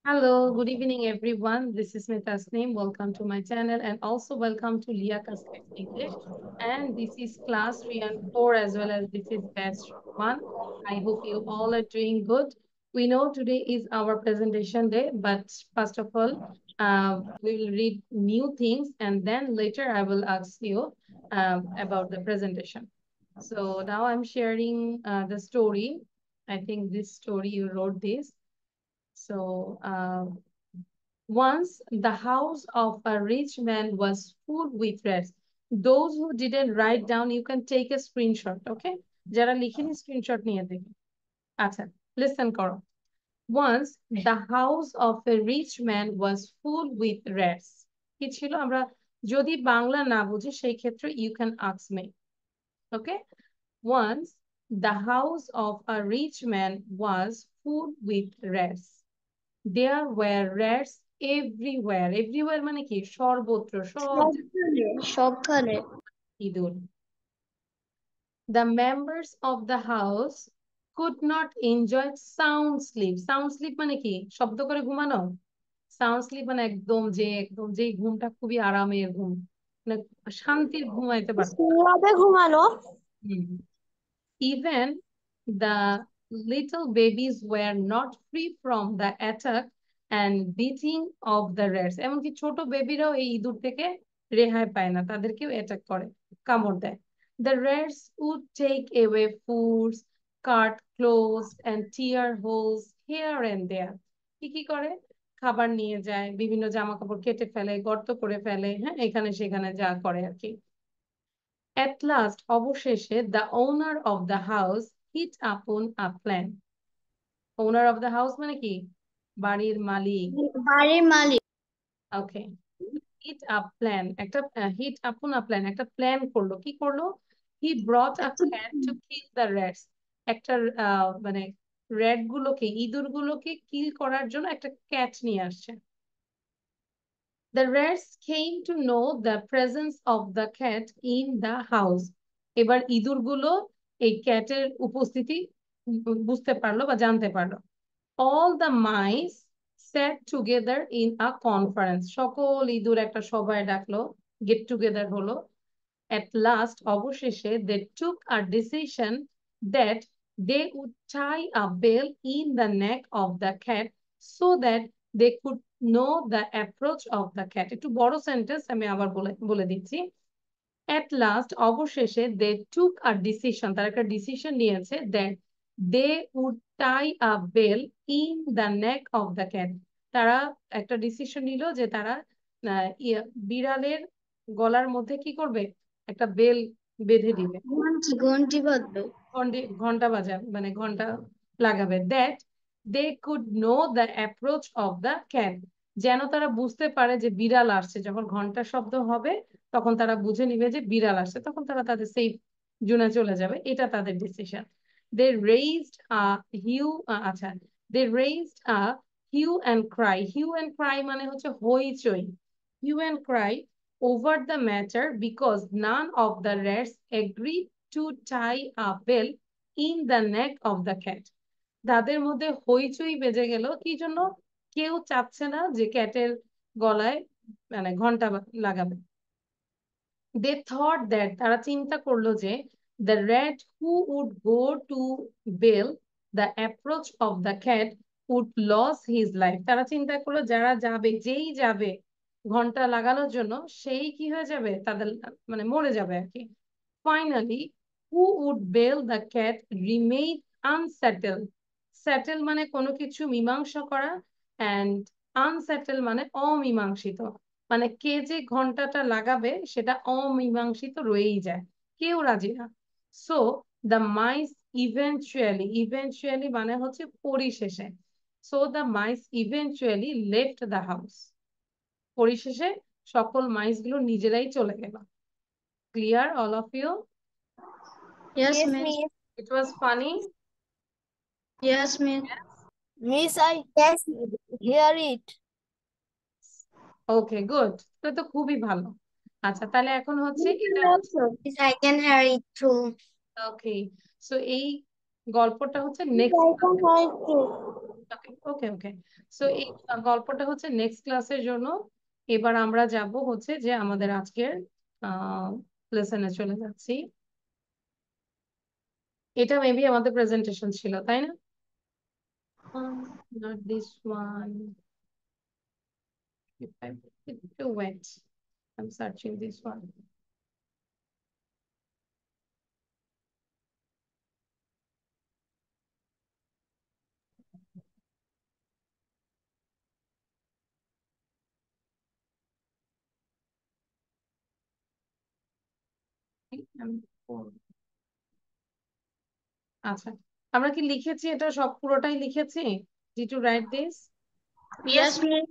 Hello, good evening, everyone. This is Smita Tasneem. Welcome to my channel and also welcome to Leah Kaskat English. And this is class 3 and 4 as well as this is batch 1. I hope you all are doing good. We know today is our presentation day, but first of all, we will read new things and then later I will ask you about the presentation. So now I'm sharing the story. I think this story you wrote this. So once the house of a rich man was full with rats. Those who didn't write down, you can take a screenshot, okay? যারা লিখেনি screenshot নিয়ে দেখে। আচ্ছা, listen করো। Once the house of a rich man was full with rats. কি ছিল আমরা যদি বাংলা না বুঝি সেই ক্ষেত্রে you can ask me, okay? Once the house of a rich man was full with rats. There were rats everywhere. Everywhere মানে কি সর্বত্র সব সবখানে ইঁদুর। The members of the house could not enjoy sound sleep. Sound sleep মানে কি শব্দ করে ঘুমানো। Sound sleep মানে একদম যেই ঘুমটা খুবই আরামের ঘুম, মানে শান্তির ঘুমাইতে পারত। কিভাবে ঘুমানো? Even the little babies were not free from the attack and beating of the rats. এমনকি ছোট বেবিরাও এই ইঁদুর থেকে রেহাই পায় না, তাদেরকেও অ্যাটাক করে, কামড় দেয়। The rats would take away foods, cut clothes and tear holes here and there. কি করে? খাবার নিয়ে যায়, বিভিন্ন জামা কাপড় কেটে ফেলে, গর্ত করে ফেলে, হ্যাঁ, এখানে সেখানে যা করে আর কি। At last, অবশেষে, the owner of the house hit upon a plan. Owner of the house মানে কি? বাড়ির মালিক। বাড়ির মালিক। Okay. Hit a plan. একটা hit upon a plan. একটা প্ল্যান করলো। কি করলো? He brought a cat to kill the rats. একটা মানে rat গুলোকে, ইঁদুর গুলোকে কিল করার জন্য একটা ক্যাট নিয়ে আসছে। The rats came to know the presence of the cat in the house. এবার ইঁদুরগুলো এই ক্যাটের উপস্থিতি বুঝতে পারলো বা জানতে পারলো। All the mice sat together in a conference. সকল ইঁদুর একটা সভায় ডাকলো, get together হলো। At last, অবশেষে, they took a decision that they would tie a bell in the neck of the cat so that they could know the approach of the cat. একটু বড় sentence, আমি আবার বলে দিচ্ছি। At last, অবশেষে, they took a decision, তারা একটা decision নিয়েছে that they would tie a bell in the neck of the cat. তারা একটা ডিসিশন নিল যে তারা বিড়ালের গলার মধ্যে কি করবে, একটা বেল বেঁধে দিবে, ঘন্টি বাজবে। ঘন্টা বাজাবে, মানে ঘন্টা লাগাবে। that they could know the approach of the cat, যেন তারা বুঝতে পারে যে বিড়াল আসছে, যখন ঘন্টার শব্দ হবে তখন তারা বুঝে নিবে যে বিড়াল আসছে, তখন তারা তাদের সেফ জোনে চলে যাবে। এটা তাদের decision. they raised a hue আচ্ছা they raised a hue and cry. hue and cry মানে হচ্ছে হইচই, hue and cry over the matter because none of the rats agreed to tie a bell in the neck of the cat. তাদের মধ্যে হইচই বেজে গেল, কি জন্য? কেউ চাচ্ছে না যে ক্যাটের গলায় মানে ঘন্টা লাগাবে। They thought that, তারা চিন্তা করলো যে the rat who would go to bail the approach of the cat would lose his life. তারা চিন্তা করলো যারা যাবে, যেই যাবে ঘন্টা লাগানোর জন্য, সেই কি হয়ে যাবে, তাদের মানে মরে যাবে আর কি। Finally, who would bail the cat remained unsettled. Settle মানে কোনো কিছু মীমাংসা করা, and unsettled মানে অমীমাংসিত, মানে কে যে ঘন্টাটা লাগাবে সেটা অমীমাংসিত রয়েই যায়, কেউ রাজি না। সো দ্য মাইস ইভেন্চুয়ালি মানে হচ্ছে পরিশেষে, so the mice eventually left the house. পরিশেষে সকল মাইস গুলো নিজেরাই চলে গেল। Clear all of you? Yes, miss. It was funny. Yes, miss. Miss, I hear it. Okay, good, তো তো খুবই ভালো। আচ্ছা, তাহলে এখন হচ্ছে এটা Miss, I can hear it too. Okay, so এই গল্পটা হচ্ছে Miss, next I can hear it too. Okay okay. So এই গল্পটা হচ্ছে নেক্সট ক্লাসের জন্য। এবার আমরা যাব হচ্ছে যে আমাদের আজকের লেসনে চলে যাচ্ছি। এটা মেবি আমাদের প্রেজেন্টেশন ছিল, তাই না? Not this one. If I to wait, I'm searching this one. আচ্ছা, আমরা কি লিখেছি এটা? সব পুরোটাই লিখেছি? Did you write this? Yes, miss.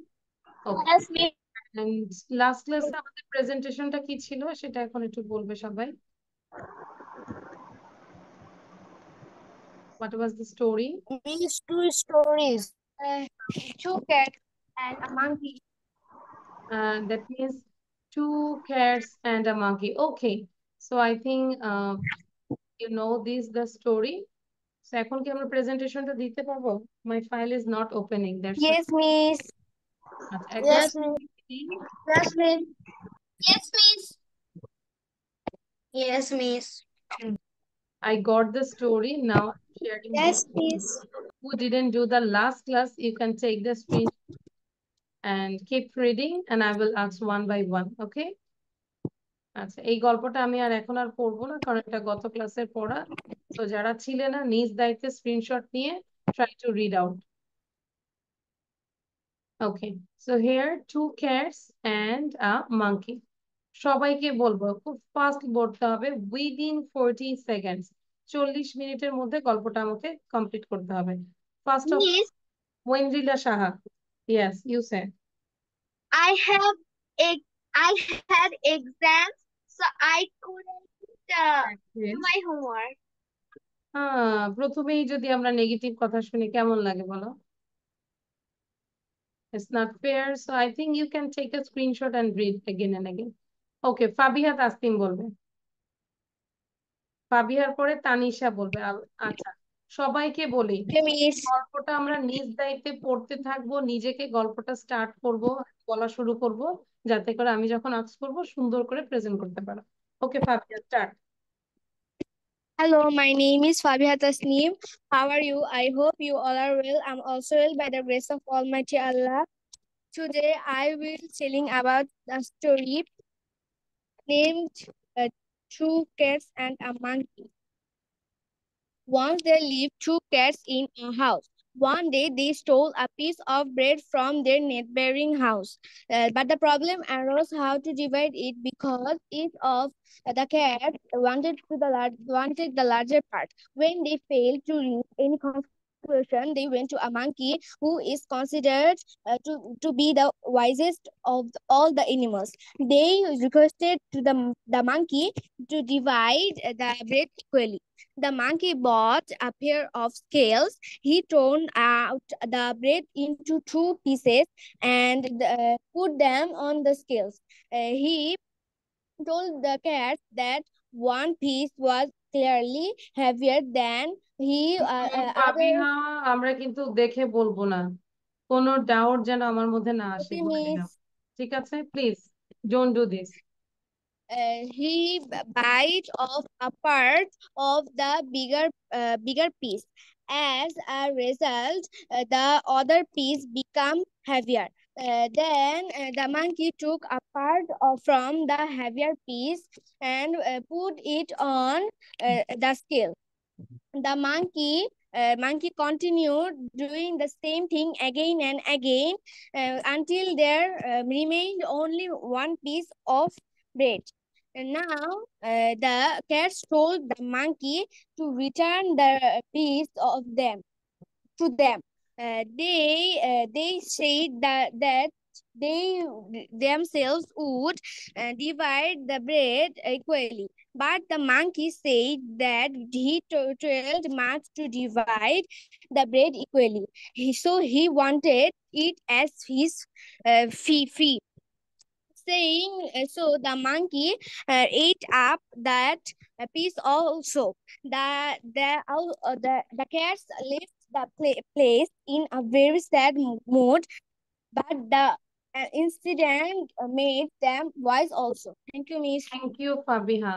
Okay. Yes, miss. And last ক্লাসে আমাদের প্রেজেন্টেশনটা কি ছিল সেটা এখন একটু বলবে সবাই। What was the story? These two stories. Two cats and a monkey. That means two cats and a monkey. Okay, so I think you know this the story. So এখন কি আমরা প্রেজেন্টেশনটা দিতে পারবো? My file is not opening, that's why. Yes, miss. আচ্ছা, একবার Yes, miss. Yes, miss. Yes, miss. Yes, miss. I got the story. Now I'm sharing Yes, this. miss. Who didn't do the last class, you can take the screen and keep reading and I will ask one by one. Okay? আচ্ছা, এই গল্পটা আমি আর এখন আর পড়বো না, কারণ এটা গত ক্লাসের পড়া। তো যারা ছিলে না, নিজ দায়িত্বে স্ক্রিনশট নিয়ে try to read out. Okay, so here two cats and a monkey. সবাইকে বলবো খুব ফাস্ট বলতে হবে, উইদিন 40 সেকেন্ডস, 40 মিনিটের মধ্যে গল্পটা আমাকে কমপ্লিট করতে হবে। First of Miss, Oyendrila Saha, yes you say. I have I had exams, so I couldn't do my homework. হ্যাঁ, প্রথমেই যদি আমরা নেগেটিভ কথা শুনি কেমন লাগে বলো? It's not fair, so I think you can take a screenshot and read again and again. Okay, Fabiha Tasnim বলবে। ফাবিহার পরে তানিশা বলবে। আচ্ছা, সবাইকে বলি Okay, miss. গল্পটা আমরা নিজ দায়িত্বে পড়তে থাকবো, নিজেকে গল্পটা স্টার্ট করব, বলা শুরু করব, যাতে করে আমি যখন আস্ক করবো সুন্দর করে প্রেজেন্ট করতে পারো। Okay Fabiha, start. Hello, my name is Fabiha Tasneem. How are you? I hope you all are well. I'm also well by the grace of Almighty Allah. Today I will telling about the story named Two Cats and a Monkey. Once there lived two cats in a house. One day they stole a piece of bread from their neighboring house. But the problem arose how to divide it because each of the cats wanted the larger part. When they failed to reach any conclusion, they went to a monkey who is considered to be the wisest of all the animals. They requested to the monkey to divide the bread equally. The monkey bought a pair of scales. He turned out the bread into two pieces and put them on the scales. He told the cat that one piece was clearly heavier than other. Fabiha, আমরা কিন্তু দেখে বলবো না, কোনো doubt যেন আমার মধ্যে না আসে, Okay, বলে দিলাম। miss. ঠিক আছে, please don't do this. He bite off a part of the bigger piece. As a result, the other piece become heavier. Then the monkey took a part from the heavier piece and put it on the scale. The monkey continued doing the same thing again and again until there remained only one piece of bread. And now the cats told the monkey to return the piece of them to them. They said that they themselves would divide the bread equally. But the monkey said that he toiled much to divide the bread equally. So he wanted it as his fee. Saying so, the monkey ate up that piece also. The cats left the place in a very sad mood, but the incident made them wise also. Thank you, Miss. Thank you Fabiha.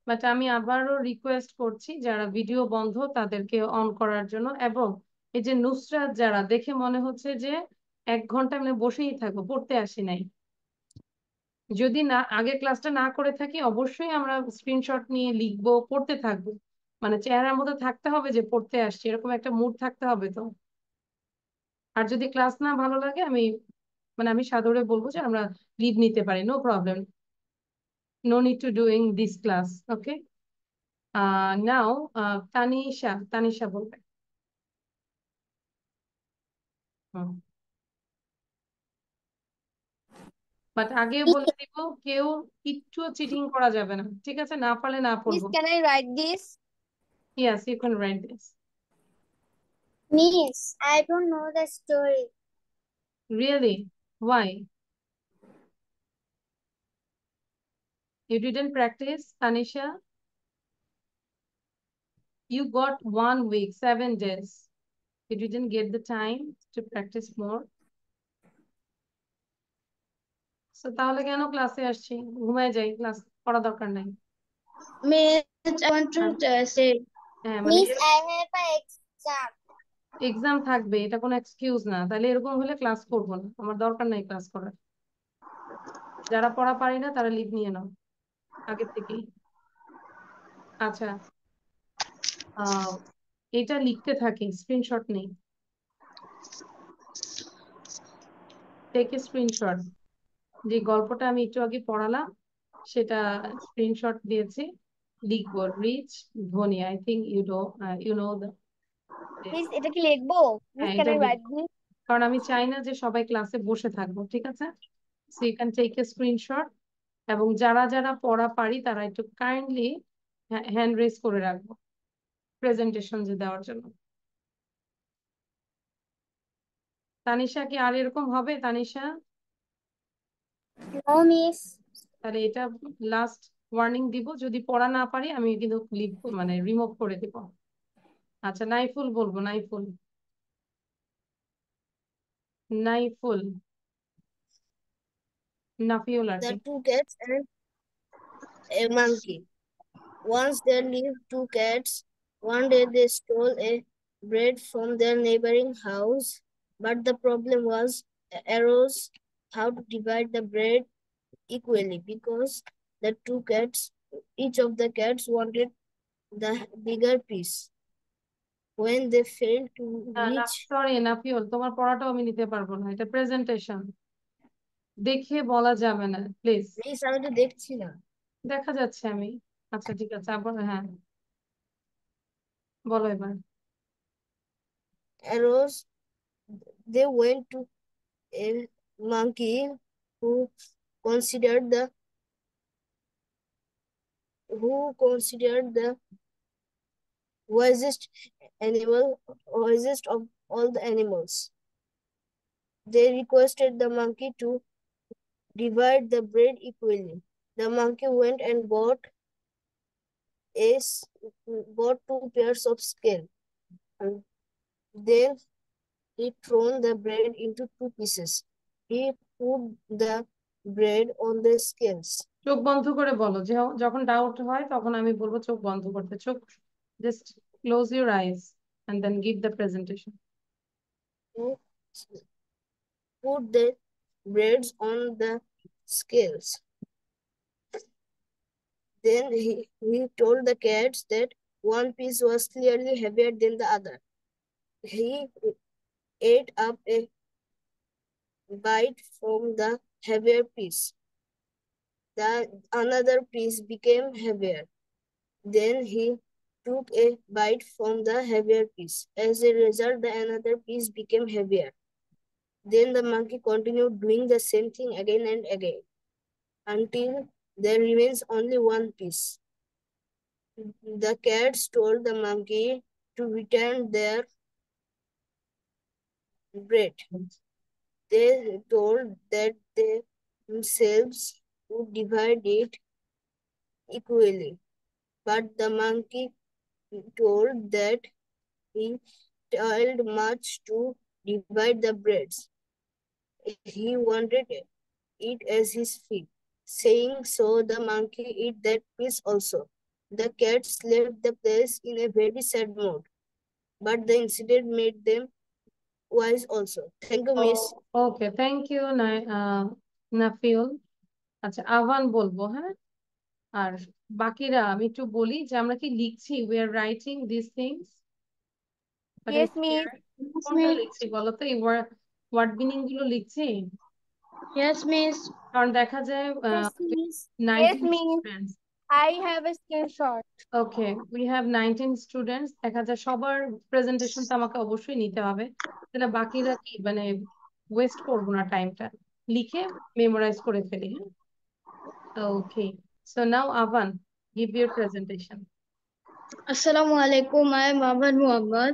But আমি আবারও request করছি যারা video বন্ধ তাদেরকে on করার জন্য, এবং এই যে নুসরাত, যারা দেখে মনে হচ্ছে যে 1 ঘন্টা মানে বসেই থাকবো, পড়তে আসি নাই, যদি না আগে ক্লাসটা না করে থাকি অবশ্যই আমরা স্ক্রিনশট নিয়ে লিখবো, পড়তে থাকবো, মানে চেহারার মধ্যে থাকতে হবে যে পড়তে আসছি, এরকম একটা মুড থাকতে হবে তো। আর যদি ক্লাস না ভালো লাগে আমি মানে আমি সাদরে বলবো যে আমরা লিভ নিতে পারি, no problem, no need to doing this class, okay. Now Tanisha, Tanisha বলবে। বাট আগেও বলে দিব, কেউ কিচ্ছু চিটিং করা যাবে না, ঠিক আছে? না পারলে না Miss, পড়বো। can I write this? Yes, you can write this. Miss, I don't know the story. Really? Why? You didn't practice, Tanisha? You got 1 week, 7 days. You didn't get the time to practice more. So তাহলে কেন ক্লাসে আসছি? ঘুমায় যাই, class করা দরকার নাই। Miss, I want to say. হ্যাঁ মানে Miss, I have an exam. Exam থাকবে, এটা কোনো এক্সকিউজ না। তাহলে এরকম হলে ক্লাস করবো না, আমার দরকার নাই ক্লাস করার। যারা পড়া পারি না তারা লিভ নিয়ে নাও আগে থেকেই। আচ্ছা, আহ এটা লিখতে থাকি, স্ক্রিনশট নেই, টেক এ স্ক্রিনশট। যে গল্পটা আমি একটু আগে পড়ালাম সেটা স্ক্রিনশট দিয়েছি, লিখবো reach Dhoni, I think you know the. Miss, এটা কি লিখবো? Miss, হ্যাঁ can এটা I write লিখবো, this? কারণ আমি চাই না যে সবাই ক্লাসে বসে থাকবো, ঠিক আছে? So you can take a screenshot, এবং যারা যারা পড়া পারি তারা একটু কাইন্ডলি হ্যান্ড রেজ করে রাখবো প্রেজেন্টেশন যে দেওয়ার জন্য। তানিশা, কি আর এরকম হবে তানিশা? No, Miss. তাহলে এটা লাস্ট ওয়ার্নিং দিব, যদি পড়া না পারি আমি কিন্তু মানে রিমুভ করে দিব। আচ্ছা, নাইফুল বলবো, নাইফুল, নাইফুল, নাফিউল আর কি। The two cats and a monkey. Once there lived two cats. One day they stole a bread from their neighboring house, but the problem was arose how to divide the bread equally because the two cats, each of the cats wanted the bigger piece. When they failed to না reach, sorry Nafiul, তোমার পড়াটাও আমি নিতে পারবো না, এটা presentation, দেখে বলা যাবে না প্লিজ। Miss, আমি তো দেখছি না। দেখা যাচ্ছে আমি। আচ্ছা ঠিক আছে, আবার হ্যাঁ বলো এবার। Arose, they went to a monkey who considered the who considered the wisest wisest of all the animals. They requested the monkey to divide the bread equally. The monkey went and a s- bought 2 pairs of scale, and then he thrown the bread into 2 pieces. He put the bread on the scales. চোখ বন্ধ করে বলো, যে যখন doubt হয় তখন আমি বলবো চোখ বন্ধ করতে, চোখ just close your eyes and then give the presentation. He put the breads on the scales. Then he told the cats that one piece was clearly heavier than the other. He ate up a bite from the heavier piece. The another piece became heavier. Then he took a bite from the heavier piece. As a result, the another piece became heavier. Then the monkey continued doing the same thing again and again until there remains only one piece. The cats told the monkey to return their bread. They told that they themselves would divide it equally, but the monkey told that he toiled much to divide the breads. He wanted it as his feet. Saying so, the monkey ate that piece also. The cats left the place in a very sad mood, but the incident made them wise also. Thank you, Miss. Okay, thank you Nafiul. আচ্ছা, আহ্বান বলবো, হ্যাঁ। আর বাকিরা আমি একটু বলি যে আমরা কি লিখছি, we are writing this things, but I Yes, Miss. কোনটা লিখছি বলো তো? এই ওয়ার্ড মিনিং গুলো লিখছি, Yes, Miss. কারণ দেখা যায় Yes, Miss. Yes, 19 Miss. Students. I have a screenshot. Okay, we have 19 students. দেখা যায় সবার প্রেজেন্টেশন তো আমাকে অবশ্যই নিতে হবে, তাহলে বাকিরা কি মানে ওয়েস্ট করবো না টাইমটা, লিখে মেমোরাইজ করে ফেলি, হ্যাঁ। Okay, so now Avan, give your presentation. Assalamu alaikum. I am Ahmad Muhammad.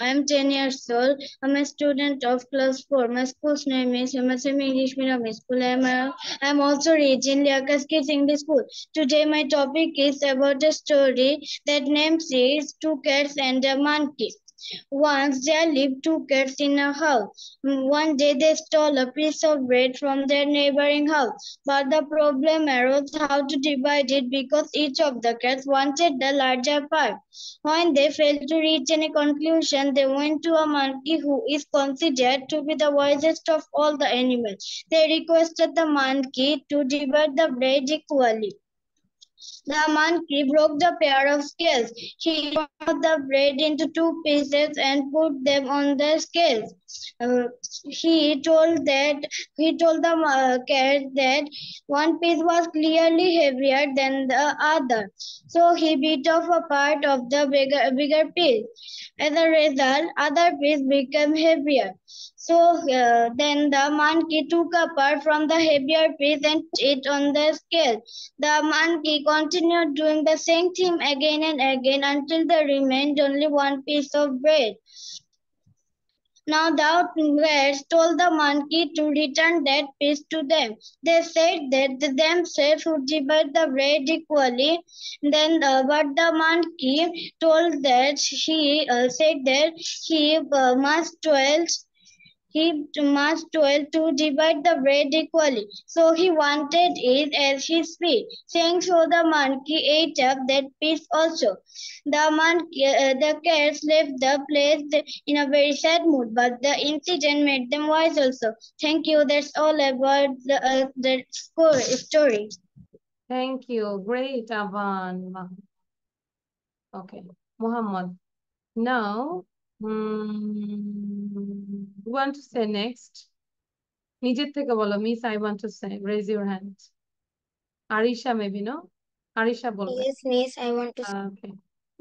I am 10 years old. I am a student of class 4. My school's name is MSM English Medium School. I am also reaching Liakas Kids English School. Today my topic is about a story that names is Two Cats and a Monkey. Once there lived two cats in a house. One day they stole a piece of bread from their neighboring house. But the problem arose how to divide it because each of the cats wanted the larger part. When they failed to reach any conclusion, they went to a monkey who is considered to be the wisest of all the animals. They requested the monkey to divide the bread equally. The monkey broke the pair of scales. He cut the bread into two pieces and put them on the scales. He told the cat that one piece was clearly heavier than the other. So he bit off a part of the bigger piece. As a result, other piece became heavier. So then the monkey took a part from the heavier piece and put it on the scale. The monkey continued doing the same thing again and again until there remained only one piece of bread. Now the cats told the monkey to return that piece to them. They said that they themselves would divide the bread equally. But the monkey told that he said that he must to divide the bread equally. So he wanted it as his feet. Saying so, the monkey ate up that piece also. The cats left the place in a very sad mood, but the incident made them wise also. Thank you. That's all about the story. Thank you. Great, Avan. Okay, Muhammad. Now, who want to say next? নিজের থেকে বলো, miss I want to say, raise your hand. Arisha maybe, no? Arisha বলবে। Yes, Miss. I want to. Okay,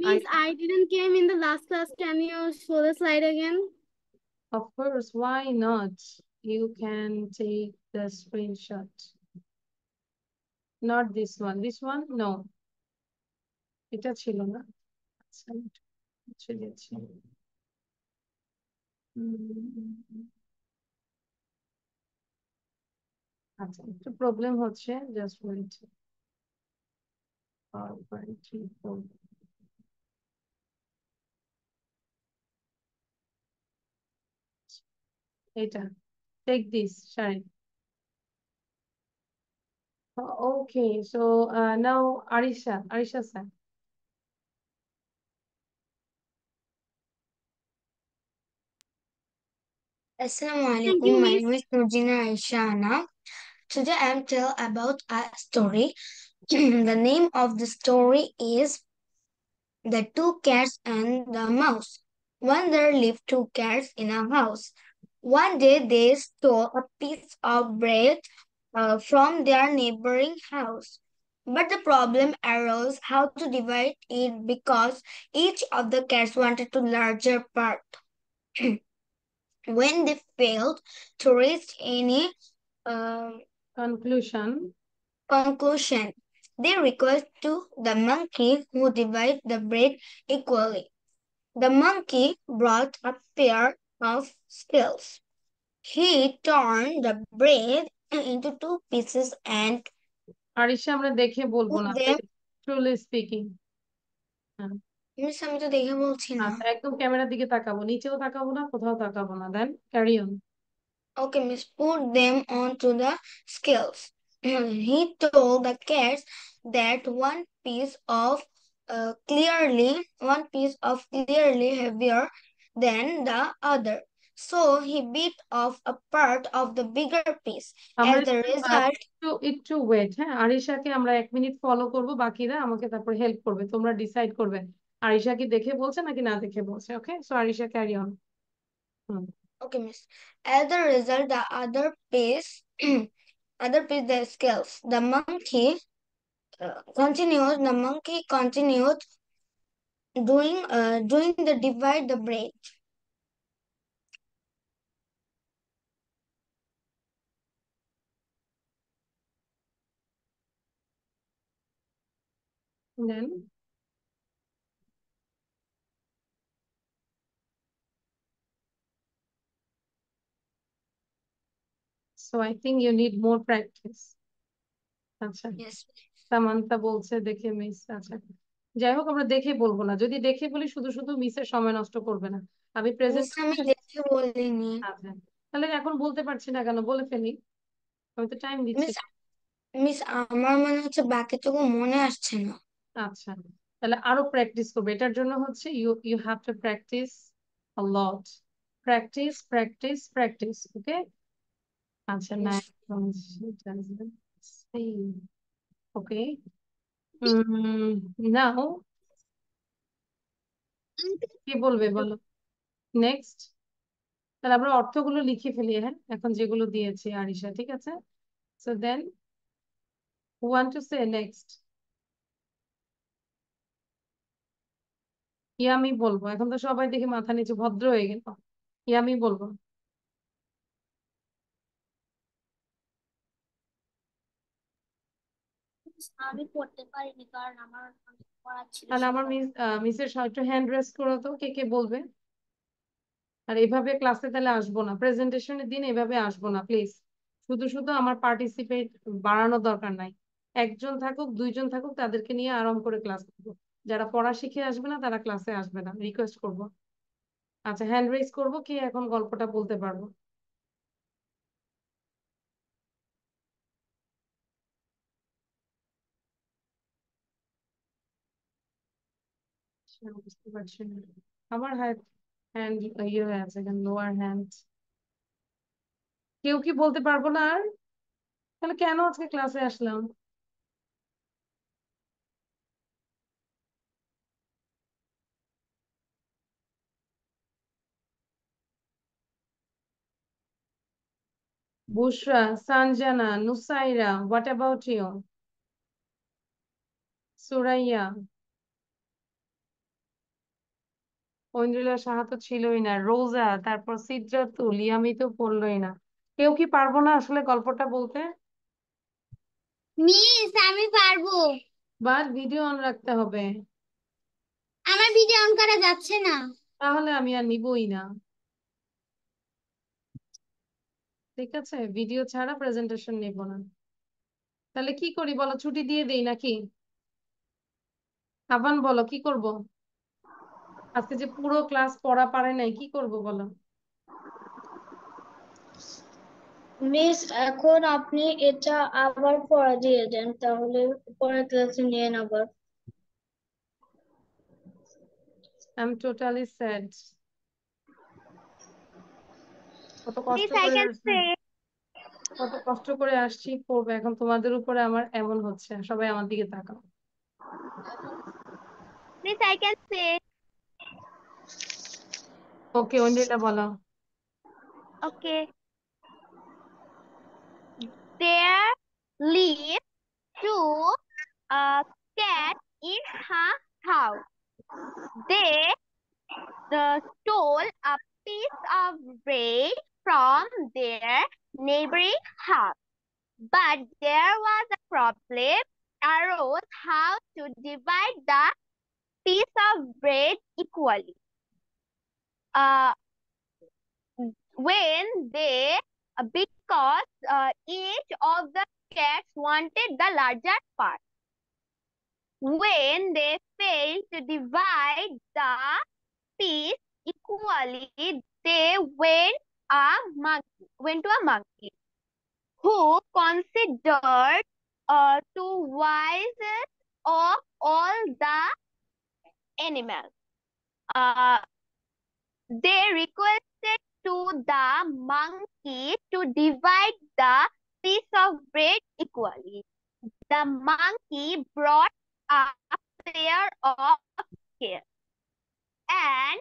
Miss, I didn't came in the last class. Can you show the slide again? of course, why not? You can take the screenshot. Not this one. This one? No. এটা ছিল না। আচ্ছা, মুছে দিচ্ছি। আচ্ছা, একটু problem হচ্ছে, just wait. 4 5 3 4 এটা, take this shine. Okay, so now Arisha sir. Assalamu Thank alaikum. you, My Miss. name is Nurjina Aisha Ana. Today I am tell about a story. The name of the story is The Two Cats and the Mouse. One there lived two cats in a house. One day they stole a piece of bread from their neighboring house. But the problem arose how to divide it because each of the cats wanted a larger part. When they failed to reach any Conclusion. they request to the monkey who divide the bread equally. The monkey brought a pair of scales. He turned the bread into two pieces and Arisha আমরা দেখে বলবো put না, them truly speaking. Miss আমি তো দেখে বলছি না। আচ্ছা, একদম ক্যামেরার দিকে তাকাবো, নিচেও তাকাবো না, কোথাও তাকাবো না, then carry on. Okay, miss, put them onto the scales. He told the cats that one piece of clearly heavier than the other. So he bit off a part of the bigger piece. আমরা As the result, একটু একটু wait, হ্যাঁ, আরিশাকে আমরা 1 minute follow করব, বাকিরা আমাকে তারপর help করবে, তোমরা ডিসাইড করবে আরিশা কি দেখে বলছে নাকি না দেখে বলছে। Okay, so Arisha carry on. Hmm. okay, miss. As the result, the other piece, the scales. The monkey continued doing the divide the bread. Then so I think you need more practice. আচ্ছা, Yes, Samantha বলছে দেখে miss. আচ্ছা, যাই হোক, আমরা দেখে বলবো না, যদি দেখে বলি শুধু শুধু মিসের সময় নষ্ট করবে না। আমি প্রেজেন্ট। মিস আমি দেখে বলিনি। আচ্ছা, তাহলে এখন বলতে পারছি না কেন, বলে ফেলি, আমি তো টাইম দিচ্ছি। মিস মিস আমার মনে হচ্ছে বাকিটুকু মনে আসছে না। আচ্ছা, তাহলে আরো প্র্যাকটিস করবে, এটার জন্য হচ্ছে you you have to practise a lot. Practice practice practice, okay. আচ্ছা, না, Yes. ওকে, নাও কি বলবে বলো, নেক্সট। তাহলে আমরা অর্থগুলো লিখে ফেলি, হ্যাঁ, এখন যেগুলো দিয়েছি আরিশা, ঠিক আছে। So then who want to say next? Yami বলবো, এখন তো সবাই দেখে মাথা নিচে ভদ্র হয়ে গেল। ইয়ামি বলবো। আমি পড়তে পারিনি কারণ আমার অনেক পড়া ছিল তাহলে আমার সকালে। মিসের একটু হ্যান্ড রেস করো তো, কে কে বলবে। আর এভাবে ক্লাসে তাহলে আসবো না, প্রেজেন্টেশনের দিন এভাবে আসবো না প্লিজ। শুধু শুধু আমার পার্টিসিপেট বাড়ানোর দরকার নাই। একজন থাকুক, দুইজন থাকুক, তাদেরকে নিয়ে আরাম করে ক্লাস করবো। যারা পড়া শিখে আসবে না তারা ক্লাসে আসবে না, রিকোয়েস্ট করবো। আচ্ছা, হ্যান্ড রেস করবো, কে এখন গল্পটা বলতে পারবো। আচ্ছা, বুঝতে পারছি না, আমার হ্যান্ড হ্যান্ড ইয়ে হয়ে আছে, লোয়ার হ্যান্ড। কেউ কি বলতে পারবো না আর? তাহলে কেন আজকে ক্লাসে আসলাম? Bushra, Sanjana, Nusaira, what about you? Suraiya, Oindrila Saha তো ছিলই না, রোজা, তারপর সিদ্রাতুল, ইয়ামি তো পড়লোই না। কেউ কি পারবো না আসলে গল্পটা বলতে? মিস আমি পারবো। বাট ভিডিও অন রাখতে হবে। আমার ভিডিও অন করা যাচ্ছে না। তাহলে আমি আর নিবই না, ঠিক আছে, ভিডিও ছাড়া প্রেজেন্টেশন নিব না। তাহলে কি করি বলো, ছুটি দিয়ে দেই নাকি? আবান বলো কি করব, আজকে যে পুরো ক্লাস পড়া পারে নাই, কি করব বলো। মিস এখন আপনি এটা আবার পড়া দিয়ে দেন, তাহলে পরের ক্লাসে নিয়ে আবার। I am totally sad. কত কষ্ট মিস আই করে ক্যান আসছি, সে। কত কষ্ট করে আসছি পড়বে, এখন তোমাদের উপরে আমার এমন হচ্ছে, সবাই আমার দিকে তাকাও। Miss I can say. Okay, অঞ্জলিটা বলো। Okay. There lived two cats in her house. They stole a piece of bread from their neighboring house. But there was a problem arose how to divide the piece of bread equally. Uh, when they because each of the cats wanted the larger part. when they failed to divide the piece equally, they went to a monkey who considered to wisest of all the animals. They requested to the monkey to divide the piece of bread equally. The monkey brought a pair of scales and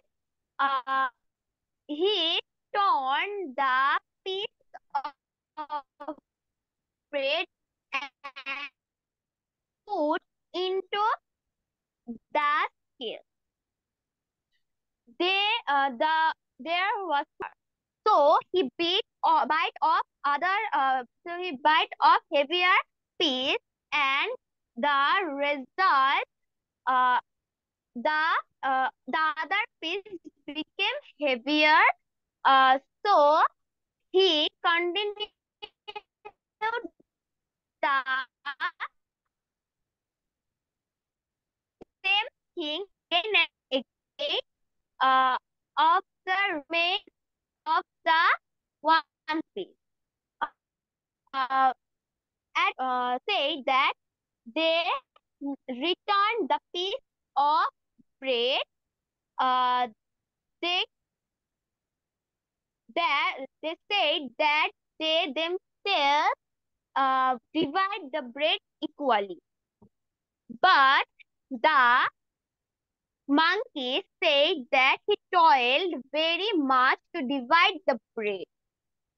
he torn the piece of bread and put into the scale. There was so he bite off heavier piece, and the result the other piece became heavier. So he continued the same thing again and again of the remains of the one piece. Say that they returned the piece of bread. They said that they themselves divide the bread equally. But the monkey said that he toiled very much to divide the bread.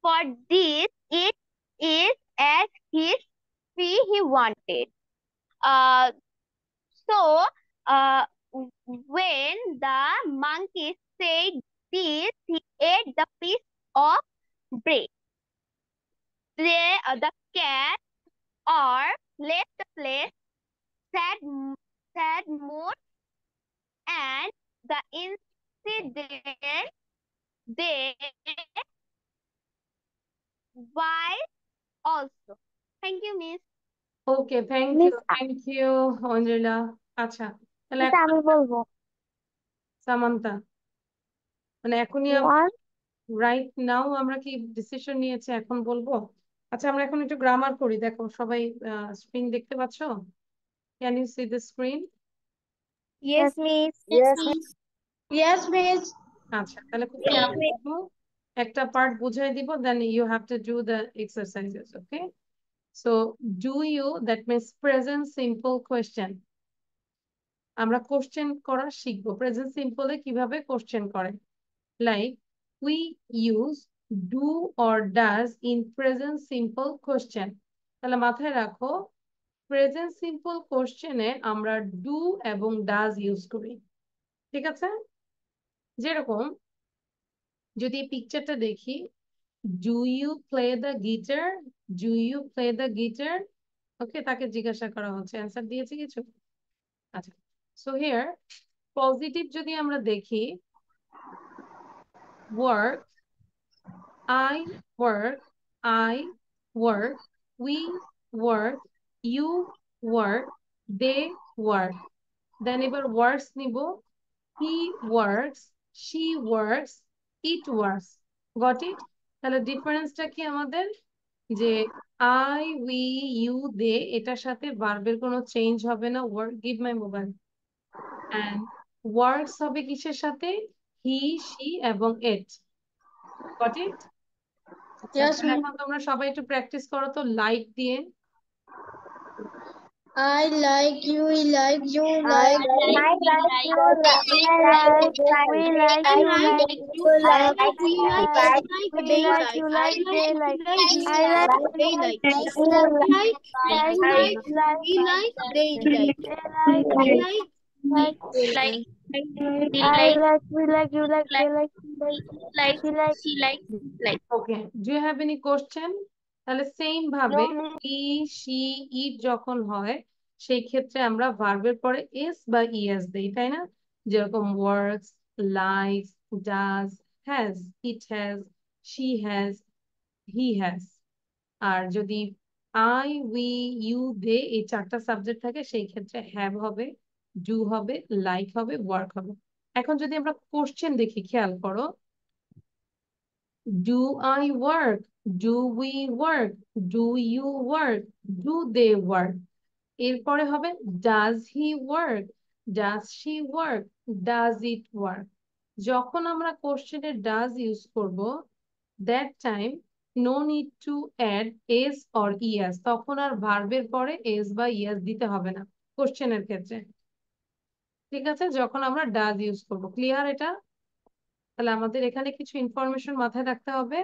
For this, it is as his fee he wanted. So, when the monkey said this, he ate the piece of bread. The cat left the place, sad mood, and the incident they wise also. Thank you, Miss. Okay, thank miss you Anjala. আচ্ছা, তাহলে miss আমি বলবো সামান্তা, মানে এখনই one right now আমরা কি decision নিয়েছি এখন বলবো? আচ্ছা, আমরা এখন একটু গ্রামার করি। দেখো সবাই স্ক্রিন দেখতে পাচ্ছো? Can you see the screen? Yes miss Yes, miss. আচ্ছা, তাহলে খুব খেয়াল রাখো, একটা পার্ট বুঝাই দিব, then you have to do the exercises. Okay, so do you, that means present simple question. আমরা কোশ্চেন করা শিখবো। প্রেজেন্ট সিম্পলে কিভাবে কোশ্চেন করে, like we use do or does in present simple question। তাহলে মাথায় রাখো, প্রেজেন্ট সিম্পল কোশ্চেনে আমরা ডু এবং ডাজ ইউজ করি। ঠিক আছে? যেরকম যদি পিকচারটা দেখি, do you play the guitar, do you play the guitar. Okay, তাকে জিজ্ঞাসা করা হচ্ছে, অ্যান্সার দিয়েছে কিছু? আচ্ছা, সো হিয়ার পজিটিভ যদি আমরা দেখি, work, I work, I work, we work, you work, they work। Then এবার works নিব, he works, she works, it works। Got it? তাহলে ডিফারেন্সটা কি আমাদের, যে I, we, you, they, এটার সাথে ভার্বের কোনো চেঞ্জ হবে না। work, give my mobile, and works হবে কিসের সাথে? he, she এবং it। Got it? Yes, miss. এখন তোমরা সবাই একটু প্র্যাকটিস করো তো লাইক দিয়ে। I like you, we like you, I like like you, I like, we like you, like, I like, we like, we like you, like, they like, I like, we like, you like, we like, they like. they like, I like, we like, you like, they like, he like, okay, do you have any question? তাহলে same ভাবে he, she, ইট যখন হয় সেই ক্ষেত্রে আমরা ভার্বের পরে S বা ইএস দেই, তাই না? যেরকম works, likes, does, has, it has, she has, he has. আর যদি আই, উই, ইউ, দে এই 4টা সাবজেক্ট থাকে, সেই ক্ষেত্রে হ্যাভ হবে, ডু হবে, লাইক হবে, ওয়ার্ক হবে। এখন যদি আমরা কোশ্চেন দেখি, খেয়াল করো, do I work, do we work, do you work, do they work. এরপরে হবে does he work, does she work, does it work. যখন আমরা কোশ্চেনে ডাজ ইউজ করব, that time no need to add s or es, তখন আর ভার্বের পরে এস বা ইএস দিতে হবে না কোশ্চেনের ক্ষেত্রে। ঠিক আছে, যখন আমরা ডাজ ইউজ করব। ক্লিয়ার এটা? তাহলে আমাদের এখানে কিছু ইনফরমেশন মাথায় রাখতে হবে।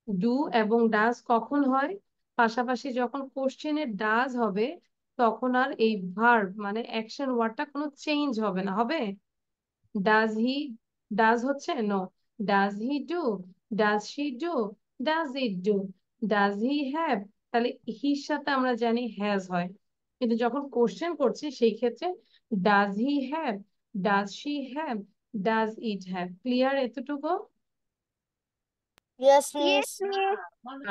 ডু এবং ডাজ কখন হয়? পাশাপাশি যখন কোশ্চেনে ডাজ হবে, তখন আর এই ভার্ব মানে অ্যাকশন ওয়ার্ডটা কোনো চেঞ্জ হবে না। হবে ডাজ হি, ডাজ হচ্ছে no, does he do, does she do, does it do, does he have, তাহলে হির সাথে আমরা জানি হ্যাজ হয়, কিন্তু যখন কোশ্চেন করছি সেই ক্ষেত্রে does he have, does she have, does it have. Clear এতটুকু? Yes, Yes, miss. miss.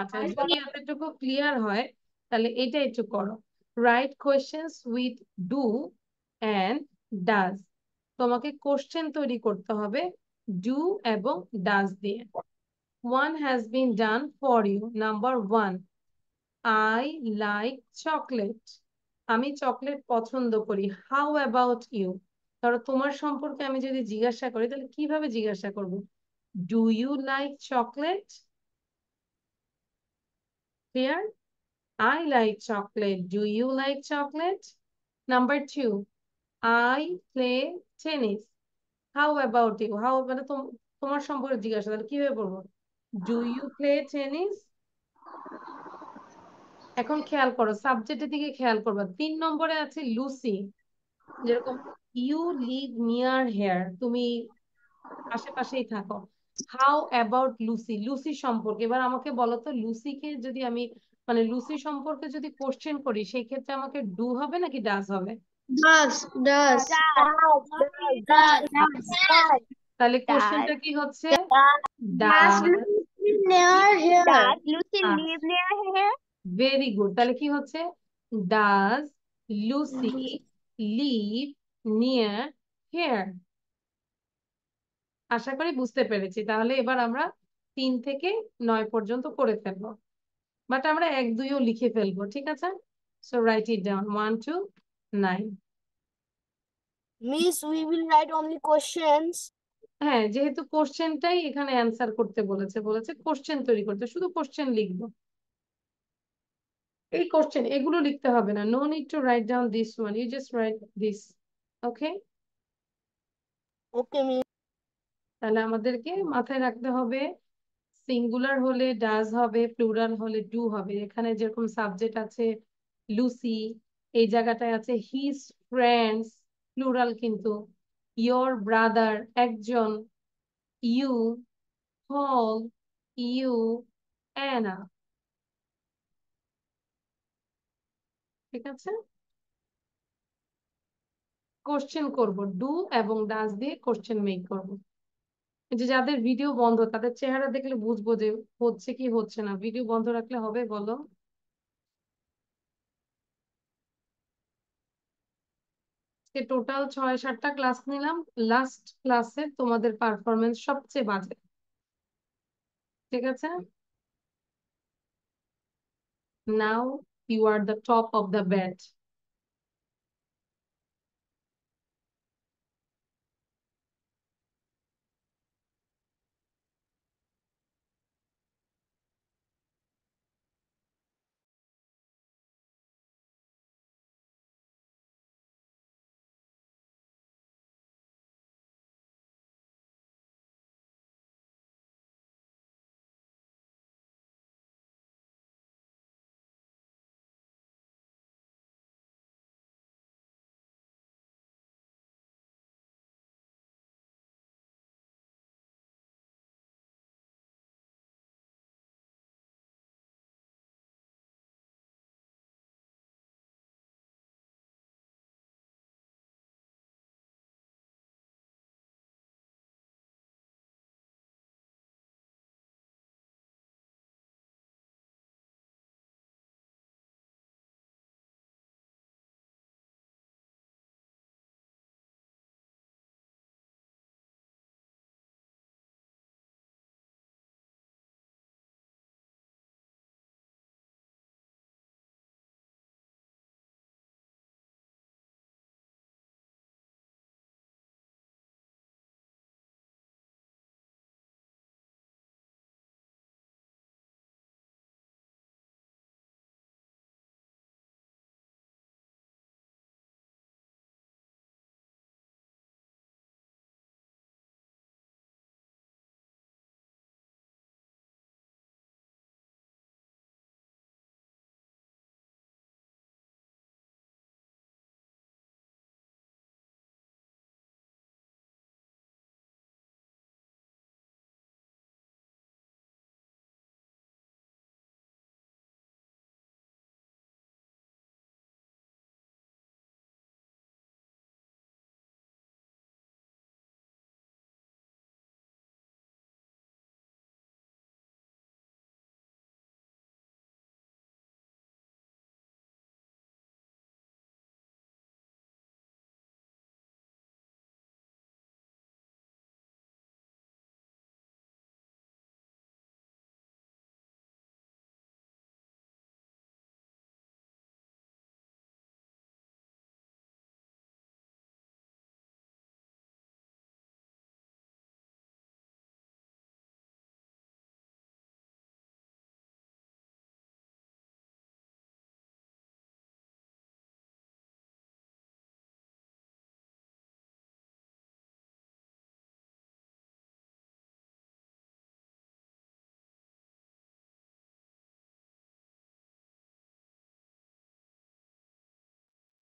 আচ্ছা, যদি এতটুকু ক্লিয়ার হয় তাহলে এটা একটু করো। Right questions with do and does. তোমাকে কোশ্চেন তৈরি করতে হবে ডু এবং ডাজ দিয়ে। One has been done for you. Number 1, I like chocolate. আমি চকলেট পছন্দ করি। How about you? ধরো তোমার সম্পর্কে আমি যদি জিজ্ঞাসা করি তাহলে কিভাবে জিজ্ঞাসা করব? Do you like chocolate? Clear? I like chocolate. Do you like chocolate? Number 2, I play tennis. How about you? How মানে তোমার সম্পর্কে জিজ্ঞাসা তাহলে কিভাবে বলবো? Do you play tennis? এখন খেয়াল করো, সাবজেক্টের দিকে খেয়াল করবা। 3 নম্বরে আছে লুসি। যেরকম ইউ লিভ নিয়ার হেয়ার, তুমি আশেপাশেই থাকো। হাউ অ্যাবাউট লুসি, লুসি সম্পর্কে এবার আমাকে বলো তো, লুসিকে যদি আমি মানে লুসি সম্পর্কে যদি কোশ্চেন করি সেই ক্ষেত্রে আমাকে ডু হবে নাকি ডাজ হবে? Does. তাহলে Does. কোশ্চেনটা কি হচ্ছে? Does does. Lucy near here? Does Lucy live near here? Very good. তাহলে কি হচ্ছে? Does Lucy live near here. আশা করি বুঝতে পেরেছি। তাহলে এবার আমরা 3 থেকে 9 পর্যন্ত করে ফেলবো, বাট আমরা 1, 2ও লিখে ফেলবো। ঠিক আছে, so right it down 1 to 9। Miss, we will write only questions. হ্যাঁ, যেহেতু কোশ্চেনটাই এখানে অ্যান্সার করতে বলেছে, বলেছে কোশ্চেন তৈরি করতে, শুধু কোশ্চেন লিখবো। এই কোশ্চেন এগুলো লিখতে হবে না, no need to write down this one, you just write this. Okay, Okay, miss. তাহলে আমাদেরকে মাথায় রাখতে হবে সিঙ্গুলার হলে ডাজ হবে, প্লুরাল হলে ডু হবে। এখানে যেরকম সাবজেক্ট আছে লুসি, এই জায়গাটায় আছে হিজ ফ্রেন্ডস, প্লুরাল কিন্তু। ইয়োর ব্রাদার একজন, ইউ, হল, ইউ, অ্যানা। ঠিক আছে, কোশ্চেন করব ডু এবং ডাজ দিয়ে কোশ্চেন মেক করব। এই যে যাদের ভিডিও বন্ধ তাদের চেহারা দেখলে বুঝবো যে হচ্ছে কি হচ্ছে না। ভিডিও বন্ধ রাখলে হবে বলো? টোটাল 6-7টা ক্লাস নিলাম, লাস্ট ক্লাসে তোমাদের পারফরমেন্স সবচেয়ে বাজে। ঠিক আছে, now you are the top of the batch.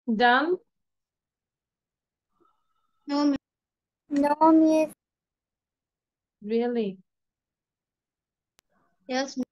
Done? No, miss. No, miss. Really? Yes, miss.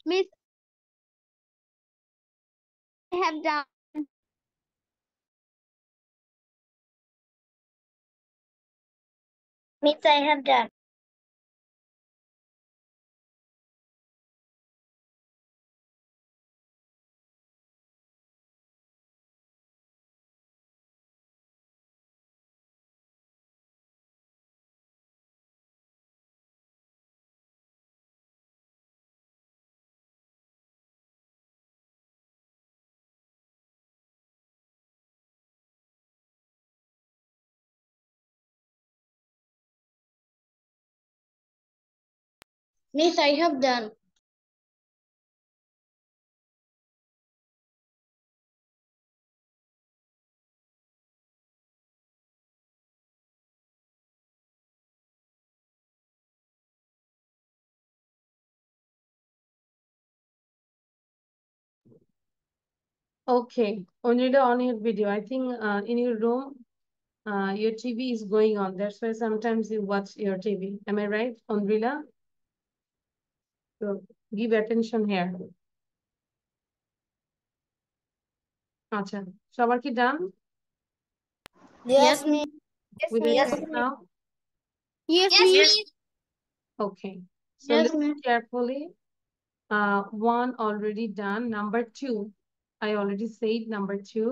Miss, I have done. Miss, I have done. Miss, I have done. Okay. Only on your video. I think in your room, your TV is going on. That's why sometimes you watch your TV. Am I right, Onrila? So give attention here. আচ্ছা, সবার কি done? Yes, miss. Will I Yes, start now? Yes, Yes, miss. miss. Okay. So Yes, listen miss. carefully. One already done. Number two, I already said number two.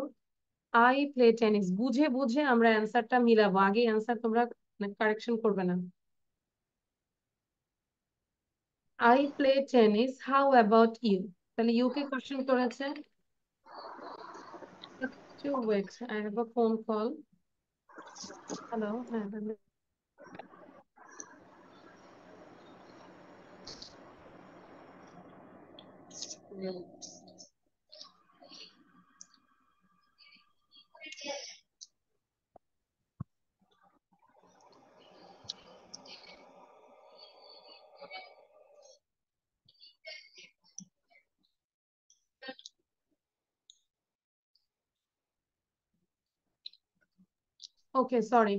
I play tennis. বুঝে বুঝে আমরা অ্যান্সারটা মিলাবো। আগে answer তোমরা correction করবে না। I play tennis. How about you? তাহলে you K question করেছে? Just wait. I have a phone call. Hello. হ্যাঁ, Okay, sorry.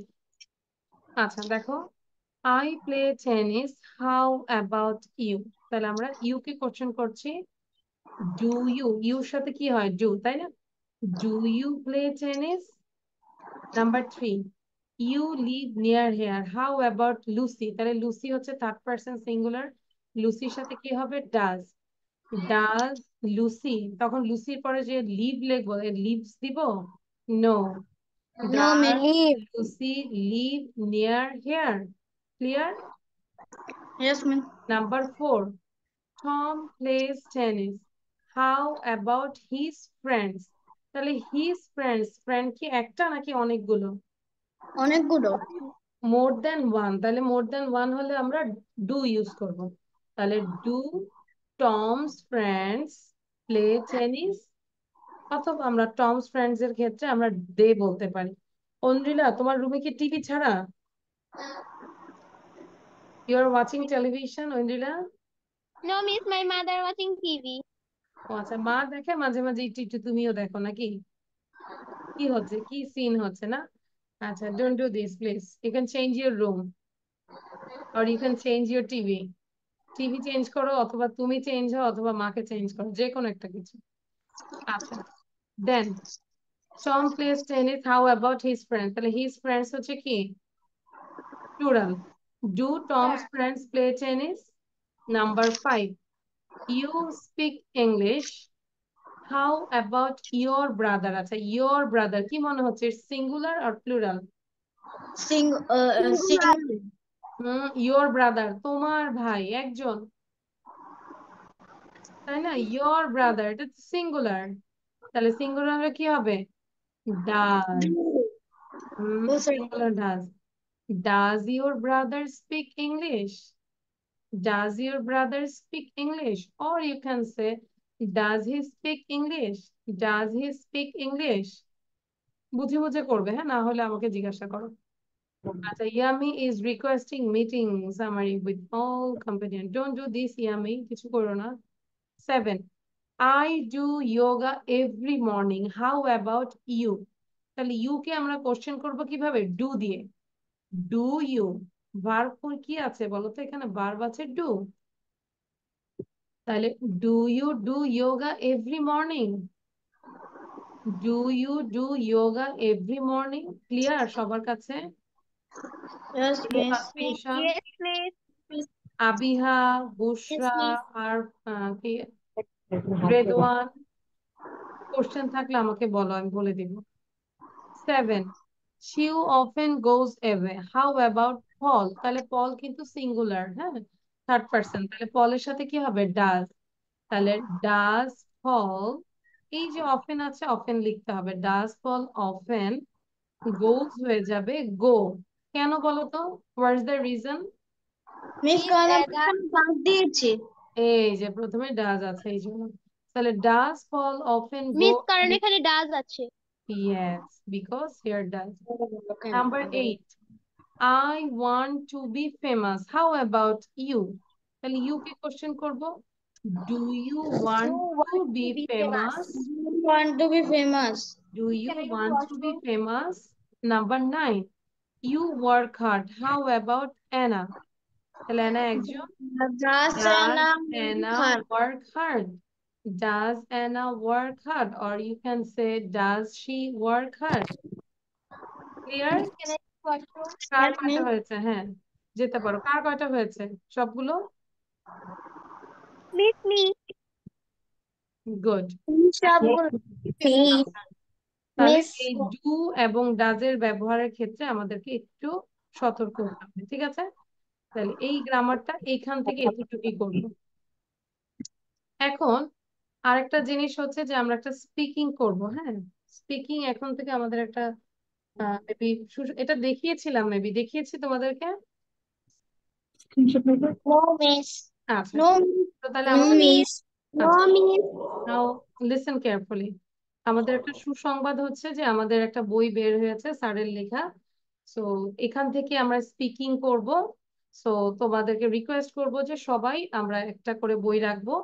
আচ্ছা দেখো, I play tennis. How about you? তাহলে আমরা you কে কোশ্চেন করছি। Do you? You সাথে কি হয়? Do, তাই না? Do you play tennis? Number three, you live near here. How about Lucy? তাহলে Lucy হচ্ছে থার্ড পারসন সিঙ্গুলার। লুসির সাথে কি হবে? Does. Does Lucy? তখন লুসির পরে যে লিভ লিখবো, লিভস দিব? No. No, miss. Does Lucy live near here? Clear? Yes, ma'am. Number 4, Tom plays tennis. How about his friends? তাহলে his friends, friend কি একটা নাকি অনেকগুলো? অনেকগুলো। মোর দেন ওয়ান। তাহলে মোর দেন ওয়ান হলে আমরা ডু ইউজ করব। তাহলে do Tom's friends play tennis, অথবা আমরা টমস ফ্রেন্ডস এর ক্ষেত্রে আমরা দে বলতে পারি। অন্দ্রিলা, তোমার রুমে কি টিভি ছাড়া? You are watching television, Oindrila? No, miss, my mother watching TV. ও আচ্ছা, মা দেখে মাঝে মাঝে একটু একটু তুমিও দেখো নাকি? কি হচ্ছে, কি সিন হচ্ছে না? আচ্ছা, don't do this please. You can change your room or you can change your TV. TV change করো, অথবা তুমি চেঞ্জ হও, অথবা মাকে চেঞ্জ করো, যে কোনো একটা কিছু। আচ্ছা, then Tom plays tennis, how about his friends? তাহলে হিজ ফ্রেন্ডস হচ্ছে কি? Plural. Do Tom's friends play tennis? Number 5, you speak English, how about your brother? আচ্ছা, ইয়োর ব্রাদার কি মনে হচ্ছে, সিঙ্গুলার আর প্লুরাল? Singular. ইয়োর ব্রাদার তোমার ভাই একজন, তাই না? ইয়োর ব্রাদার, এটা সিঙ্গুলার। তাহলে সিঙ্গুলারে কি হবে? Does. Oh, sorry. Singular does. Does your brother speak English? Does your brother speak English? Or you can say does he speak English? Does he speak English? বুঝে বুঝে করবে, হ্যাঁ, না হলে আমাকে জিজ্ঞাসা করো। আচ্ছা, Yami is requesting meeting summary with all company. Don't do this Yami, কিছু করো না। 7, I do yoga every morning. How about you? তাহলে ইউ কে আমরা কোশ্চেন করব কিভাবে? ডু দিয়ে। ডু ইউ, ভার্ব কি আছে বলো তো এখানে? ভার্ব আছে ডু। তাহলে do you do yoga every morning? Do you do yoga every morning? Clear সবার কাছে? Yes, miss. আফিশা, Yes, miss. Abiha, Yes, বুশরা, miss. আর কি রেদওয়ান, কোশ্চেন থাকলে আমাকে বলো, আমি বলে দিব। 7, she often goes away. How about Paul? তাহলে পল কিন্তু সিঙ্গুলার, হ্যাঁ, থার্ড পারসন। তাহলে পলের সাথে কি হবে? ডাজ। তাহলে ডাজ পল, এই যে অফেন আছে, অফেন লিখতে হবে। ডাজ পল অফেন গোজ হয়ে যাবে গো। কেন বলো তো? What's the reason? Miss, Miss, কারণ আমি that এখানে দাগ দিয়েছি। এই যে প্রথমে ডাজ আছে এই জন্য। তাহলে does Paul often go? miss কারণ এখানে ডাজ আছে। Yes, because here does. Okay. Number 8, I want to be famous. How about you? তাহলে you কে কোশ্চেন করব। Do you You want to want be to be famous. famous? You want to be famous. Do you Can I do want to be also? famous? Number 9, you work hard. How about Anna? তাহলে Anna একজন। Just Does an Anna hard. work hard? Does Anna work hard? Or you can say, does she work hard? Clear? Can I do also? Car Yes, কয়টা miss. হয়েছে? হ্যাঁ, যেতে পারো। কার কয়টা হয়েছে? সবগুলো? Miss me. গুড। সবগুলো। তাহলে মিস, এই ডু এবং ডাজের ব্যবহারের ক্ষেত্রে আমাদেরকে একটু সতর্ক হতে হবে, ঠিক আছে? তাহলে এই গ্রামারটা এইখান থেকে এতটুকুই করব। এখন আরেকটা জিনিস হচ্ছে যে আমরা একটা স্পিকিং করব, হ্যাঁ। স্পিকিং এখন থেকে আমাদের একটা মেবি, এটা দেখিয়েছিলাম, মেবি দেখিয়েছি তোমাদেরকে। নো মিস, আচ্ছা, নো তো তাহলে নো আমাদের, মিস, নো আচ্ছা, মিস। নাও লিসেন কেয়ারফুলি। আমাদের একটা সুসংবাদ হচ্ছে যে আমাদের একটা বই বের হয়েছে স্যারের লেখা। সো এখান থেকে আমরা স্পিকিং করব। সো তোমাদেরকে রিকোয়েস্ট করব যে সবাই আমরা একটা করে বই রাখবো।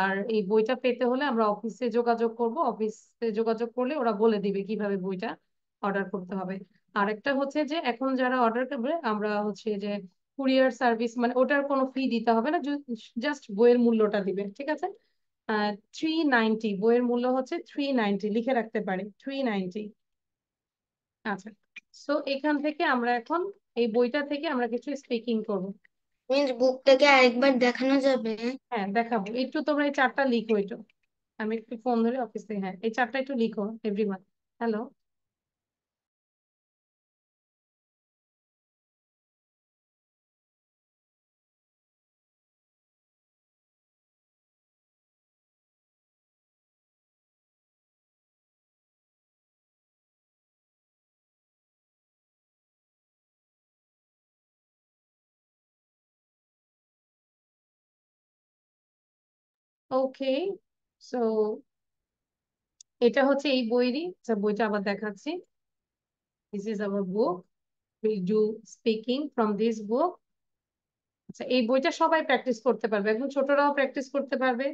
আর এই বইটা পেতে হলে আমরা অফিসে যোগাযোগ করব। অফিসে যোগাযোগ করলে ওরা বলে দিবে কিভাবে বইটা অর্ডার করতে হবে। আরেকটা হচ্ছে যে এখন যারা অর্ডার করবে, আমরা হচ্ছে যে কুরিয়ার সার্ভিস, মানে ওটার কোনো ফি দিতে হবে না, জাস্ট বইয়ের মূল্যটা দিবে, ঠিক আছে? 390, বইয়ের মূল্য হচ্ছে 390, লিখে রাখতে পারি 390। আচ্ছা, সো এখান থেকে আমরা এখন এই বইটা থেকে আমরা কিছু স্পিকিং করব। মিন্স বুকটাকে আরেকবার দেখানো যাবে? হ্যাঁ, দেখাবো। একটু তোমরা এই চারটা লিখো একটু। আমি একটু ফোন ধরে অফিস থেকে, হ্যাঁ, এই চারটা একটু লিখো এভরিওয়ান। হ্যালো। ওকে, সো এটা হচ্ছে এই বইয়েরই, বইটা আবার দেখাচ্ছি। This is our book, will do speaking from this book. আচ্ছা, এই বইটা সবাই প্র্যাকটিস করতে পারবে, একদম ছোটরাও প্র্যাকটিস করতে পারবে,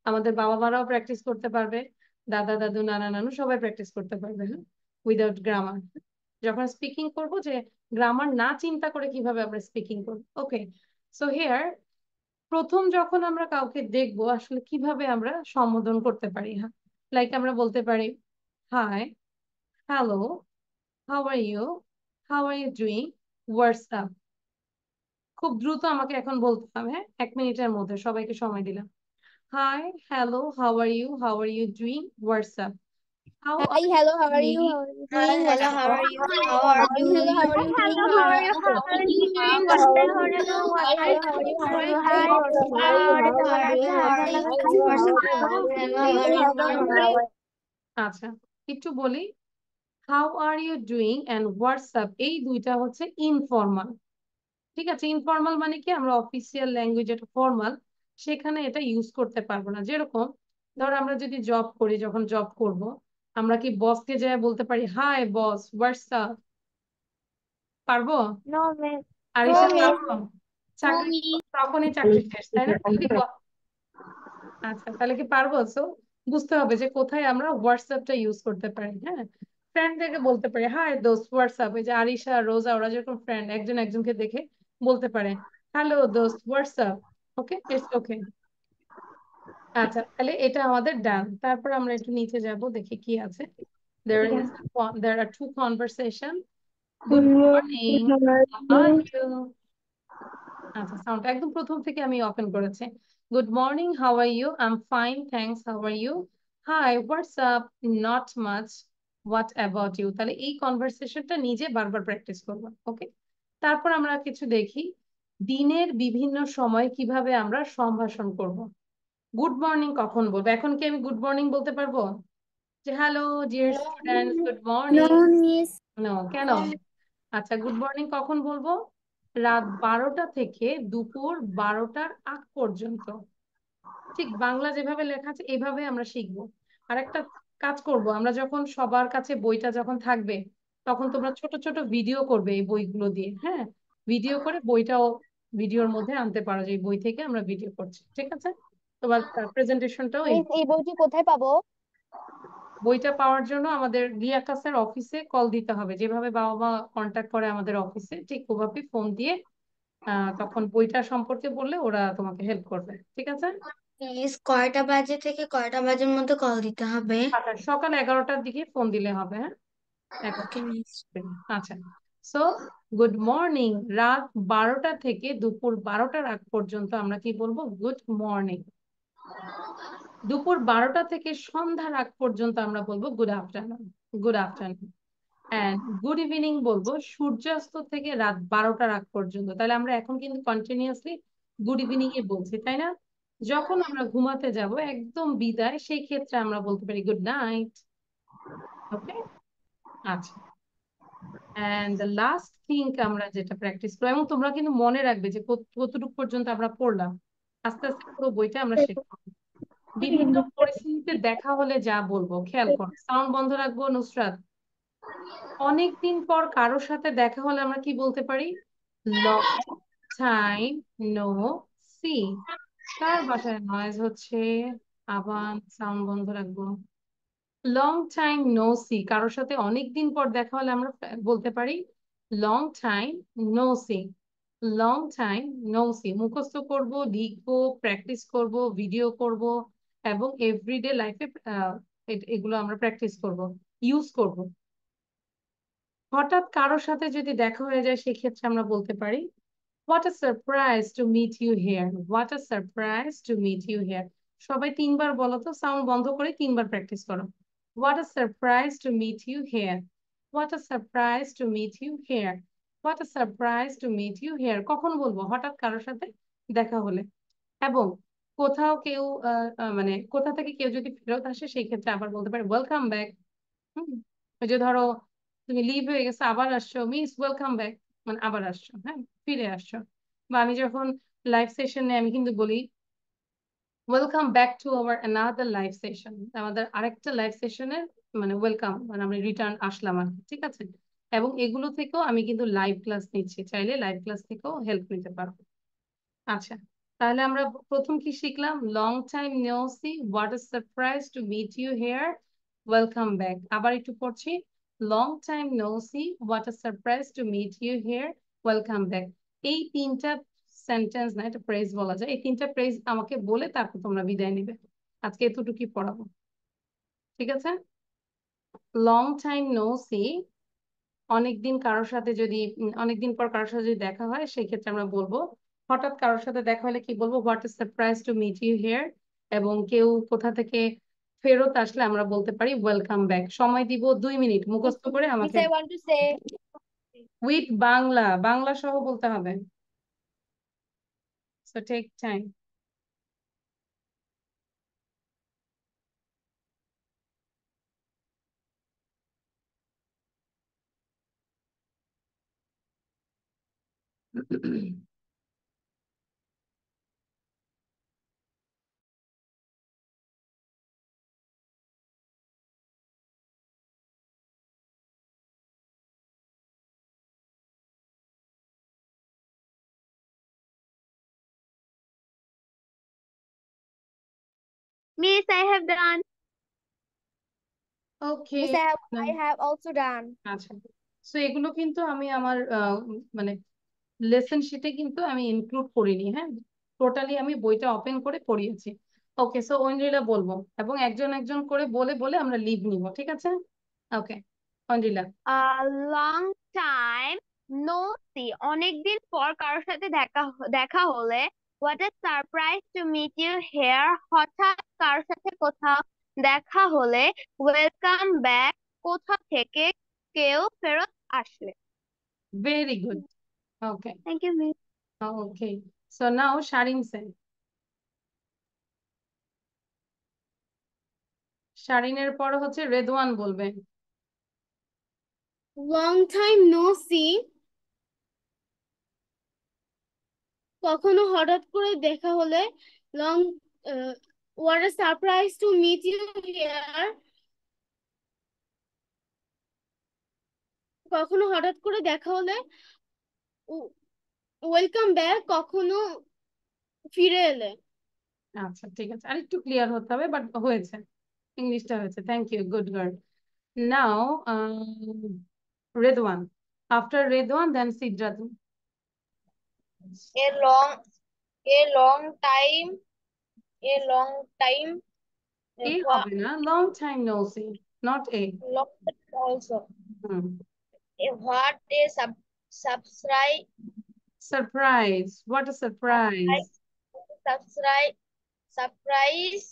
আমাদের বাবা মারাও প্র্যাকটিস করতে পারবে, দাদা দাদু নানা নানু সবাই প্র্যাকটিস করতে পারবে, হ্যাঁ, উইদাউট গ্রামার। যখন স্পিকিং করব, যে গ্রামার না চিন্তা করে কিভাবে আমরা স্পিকিং করব। ওকে, সো হিয়ার প্রথম যখন আমরা কাউকে দেখবো আসলে কিভাবে আমরা সম্বোধন করতে পারি, হ্যাঁ, লাইক আমরা বলতে পারি hi, hello, how are you, how are you doing, what's up. খুব দ্রুত আমাকে এখন বলতে হবে, হ্যাঁ, 1 মিনিটের মধ্যে, সবাইকে সময় দিলাম। Hi, hello, how are you, how are you doing, what's up, how Hi, are you hello, how are you? Doing, How are you Hi, doing? What's hello, up? how are you? How Hi, are you hello, how are doing? you Hello, doing? how are you? How are you doing? What the hell are you? What Hi, are hello, you how are you? How are doing? you Hi, doing? What's up? How are you? How are you? What's up? Hello, how are you? How are you? আচ্ছা, একটু বলি, how are you doing and WhatsApp, এই দুইটা হচ্ছে informal. ঠিক আছে, informal মানে কি, আমরা অফিসিয়াল ল্যাঙ্গুয়েজ, এটা ফর্মাল, সেখানে এটা ইউজ করতে পারবো না। যেরকম ধর আমরা যদি জব করি, যখন জব করব, আমরা কি বসকে যায় বলতে পারি হাই বস, হোয়াটসঅ্যাপ? পারবো? No, miss. আরিশা, miss. পারবো? চাকরি তখনই চাকরি শেষ, তাই না? যদি আচ্ছা, তাহলে কি পারবো? সো বুঝতে হবে যে কোথায় আমরা হোয়াটসঅ্যাপটা ইউজ করতে পারি। হ্যাঁ, ফ্রেন্ডদেরকে বলতে পারি হাই দোস্ত হোয়াটসঅ্যাপ। এই যে আরিশা, রোজা, ওরা যেরকম ফ্রেন্ড, একজন একজনকে দেখে বলতে পারে হ্যালো দোস্ত হোয়াটসঅ্যাপ। Okay, it's okay. আচ্ছা, তাহলে এটা আমাদের ডান। তারপর আমরা একটু নিচে যাব, দেখি কি আছে। There are two conversation. Good morning. How are you? আচ্ছা, সাউন্ড একদম প্রথম থেকে আমি ওপেন করেছি। Good morning, how are you? I am fine, thanks, how are you? Hi, what's up? Not much, what about you? তাহলে এই কনভারসেশনটা নিজে বারবার প্র্যাকটিস করবো। ওকে, তারপর আমরা কিছু দেখি দিনের বিভিন্ন সময় কিভাবে আমরা সম্ভাষণ করব। গুড মর্নিং কখন বলবো? এখন কি আমি গুড মর্নিং বলতে পারবো? যে hello dear students, good morning? miss. No, কেন? আচ্ছা, গুড মর্নিং কখন বলবো? রাত 12টা থেকে দুপুর 12টার আগ পর্যন্ত। ঠিক বাংলা যেভাবে লেখা আছে এভাবে আমরা শিখবো। আর একটা কাজ করব, আমরা যখন সবার কাছে বইটা যখন থাকবে, তখন তোমরা ছোট ছোট ভিডিও করবে এই বইগুলো দিয়ে। হ্যাঁ, ভিডিও করে বইটাও ভিডিওর মধ্যে আনতে পারো, যে এই বই থেকে আমরা ভিডিও করছি। ঠিক আছে, তোমার প্রেজেন্টেশনটাও এই মিস, এই বইটি কোথায় পাবো? বইটা পাওয়ার জন্য আমাদের রিয়াকাসের অফিসে কল দিতে হবে। যেভাবে বাবা মা কন্ট্যাক্ট করে আমাদের অফিসে, ঠিক ওভাবে ফোন দিয়ে তখন বইটা সম্পর্কে বললে ওরা তোমাকে হেল্প করবে। ঠিক আছে, প্লিজ কয়টা বাজে থেকে কয়টা বাজের মধ্যে কল দিতে হবে? আচ্ছা, সকাল 11টার দিকে ফোন দিলে হবে। হ্যাঁ, ওকে মিস। আচ্ছা, সো গুড মর্নিং। রাত 12টা থেকে দুপুর 12টার আগ পর্যন্ত আমরা কি বলবো? Good morning. দুপুর 12টা থেকে সন্ধ্যার আগ পর্যন্ত আমরা বলবো good afternoon. Good afternoon. And good evening বলবো সূর্যাস্ত থেকে রাত 12টার আগ পর্যন্ত। তাহলে আমরা এখন কিন্তু কন্টিনিউয়াসলি গুড ইভিনিং এ বলছি, তাই না? যখন আমরা ঘুমাতে যাব একদম বিদায়, সেই ক্ষেত্রে আমরা বলতে পারি গুড নাইট। ওকে, আচ্ছা। অ্যান্ড দ্য লাস্ট থিং আমরা যেটা প্র্যাকটিস করবো, এবং তোমরা কিন্তু মনে রাখবে যে কতটুকু পর্যন্ত আমরা পড়লাম, আস্তে আস্তে পুরো বইটা আমরা শেষ করবো। বিভিন্ন পরিস্থিতিতে দেখা হলে যা বলবো, খেয়াল করো। সাউন্ড বন্ধ রাখবো, নুসরাত। অনেকদিন পর কারোর সাথে দেখা হলে আমরা কি বলতে পারি? Long time no see. কার বাসায় নয়েজ হচ্ছে? আবার সাউন্ড বন্ধ রাখবো। লং টাইম নো সি, কারোর সাথে অনেকদিন পর দেখা হলে আমরা বলতে পারি long time no see. Long time no see মুখস্থ করব, লিখবো, প্র্যাকটিস করব, ভিডিও করব, এবং এভরিডে লাইফে এগুলো আমরা প্র্যাকটিস করব, ইউজ করব। হঠাৎ কারোর সাথে যদি দেখা হয়ে যায়, সেক্ষেত্রে আমরা বলতে পারি what a surprise to meet you here. What a surprise to meet you here. সবাই 3বার বলো তো, সাউন্ড বন্ধ করে 3বার প্র্যাকটিস করো। What a surprise to meet you here. What a surprise to meet you here. What a surprise to meet you here. কখন বলবো? হঠাৎ কারোর সাথে দেখা হলে। এবং কোথাও কেউ মানে কোথা থেকে কেউ যদি ফেরত আসে, সেই ক্ষেত্রে আবার বলতে পারে ওয়েলকাম ব্যাক। হুম, ওই যে ধরো তুমি লিভ হয়ে গেছো, আবার আসছো, মিস ওয়েলকাম ব্যাক, মানে আবার আসছো, হ্যাঁ, ফিরে আসছো। বা আমি যখন লাইভ সেশনে আমি কিন্তু বলি welcome back to our another live session. আমাদের আরেকটা লাইভ সেশনের মানে ওয়েলকাম, মানে আমরা রিটার্ন আসলাম আর কি, ঠিক আছে। এবং এগুলো থেকেও আমি কিন্তু লাইভ ক্লাস নিচ্ছি, চাইলে লাইভ ক্লাস থেকেও হেল্প নিতে পারবো। আচ্ছা, তাহলে আমরা প্রথম কি শিখলাম? Long time no see, what a surprise to meet you here, welcome back. আবার একটু পড়ছি, long time no see, what a surprise to meet you here, welcome back. এই তিনটা সেন্টেন্স না, এটা প্রেজ বলা যায়, এই তিনটা প্রেজ আমাকে বলে তারপর তোমরা বিদায় নিবে। আজকে এতটুকুই পড়াবো, ঠিক আছে। লং টাইম নো সি, অনেকদিন কারোর সাথে যদি অনেকদিন পর কারোর সাথে যদি দেখা হয় সেই ক্ষেত্রে আমরা বলবো, হঠাৎ কারোর সাথে দেখা হলে কি বলবো, what is surprise to meet you here. এবং কেউ কোথা থেকে ফেরত আসলে আমরা বলতে পারি ওয়েলকাম ব্যাক। সময় দিব 2 মিনিট, মুখস্থ করে Miss, আমাকে I want to say, with Bangla, Bangla সহ বলতে হবে, so take time. Miss, I have done. Okay, Miss, I have also done. আচ্ছা। সো এগুলো কিন্তু আমি আমার মানে লেসন শিটে কিন্তু আমি ইনক্লুড করিনি, হ্যাঁ, টোটালি আমি বইটা ওপেন করে পড়িয়েছি। ওকে, সো ঐন্দ্রিলা বলবো এবং একজন একজন করে বলে বলে আমরা লিভ নিব, ঠিক আছে। Okay, Oindrila. Long time no see, অনেকদিন পর কারোর সাথে দেখা হলে, what a surprise to meet you here, হঠাৎ কারোর সাথে কোথাও দেখা হলে, ওয়েলকাম ব্যাক, কোথা থেকে কেউ ফেরত আসলে। Very good. Okay, thank you miss. Okay, so now Sharin say. শারিনের পর হচ্ছে রেদওয়ান বলবে। Long time no see. কখনো হঠাৎ করে দেখা হলে, long what a surprise to meet you here. কখনো হঠাৎ করে দেখা হলে, ওয়েলকাম ব্যাক, কখনো ফিরে এলে। আচ্ছা, ঠিক আছে, আর একটু ক্লিয়ার হতে হবে, বাট হয়েছে, ইংলিশটা হয়েছে। Thank you, good girl. Now Redwan, after Redwan then Sidrat. A long, a long time, a long time. A হবে না, long time no see, not a. Long also. Hmm, What a subscribe, surprise, what a surprise. subscribe, surprise.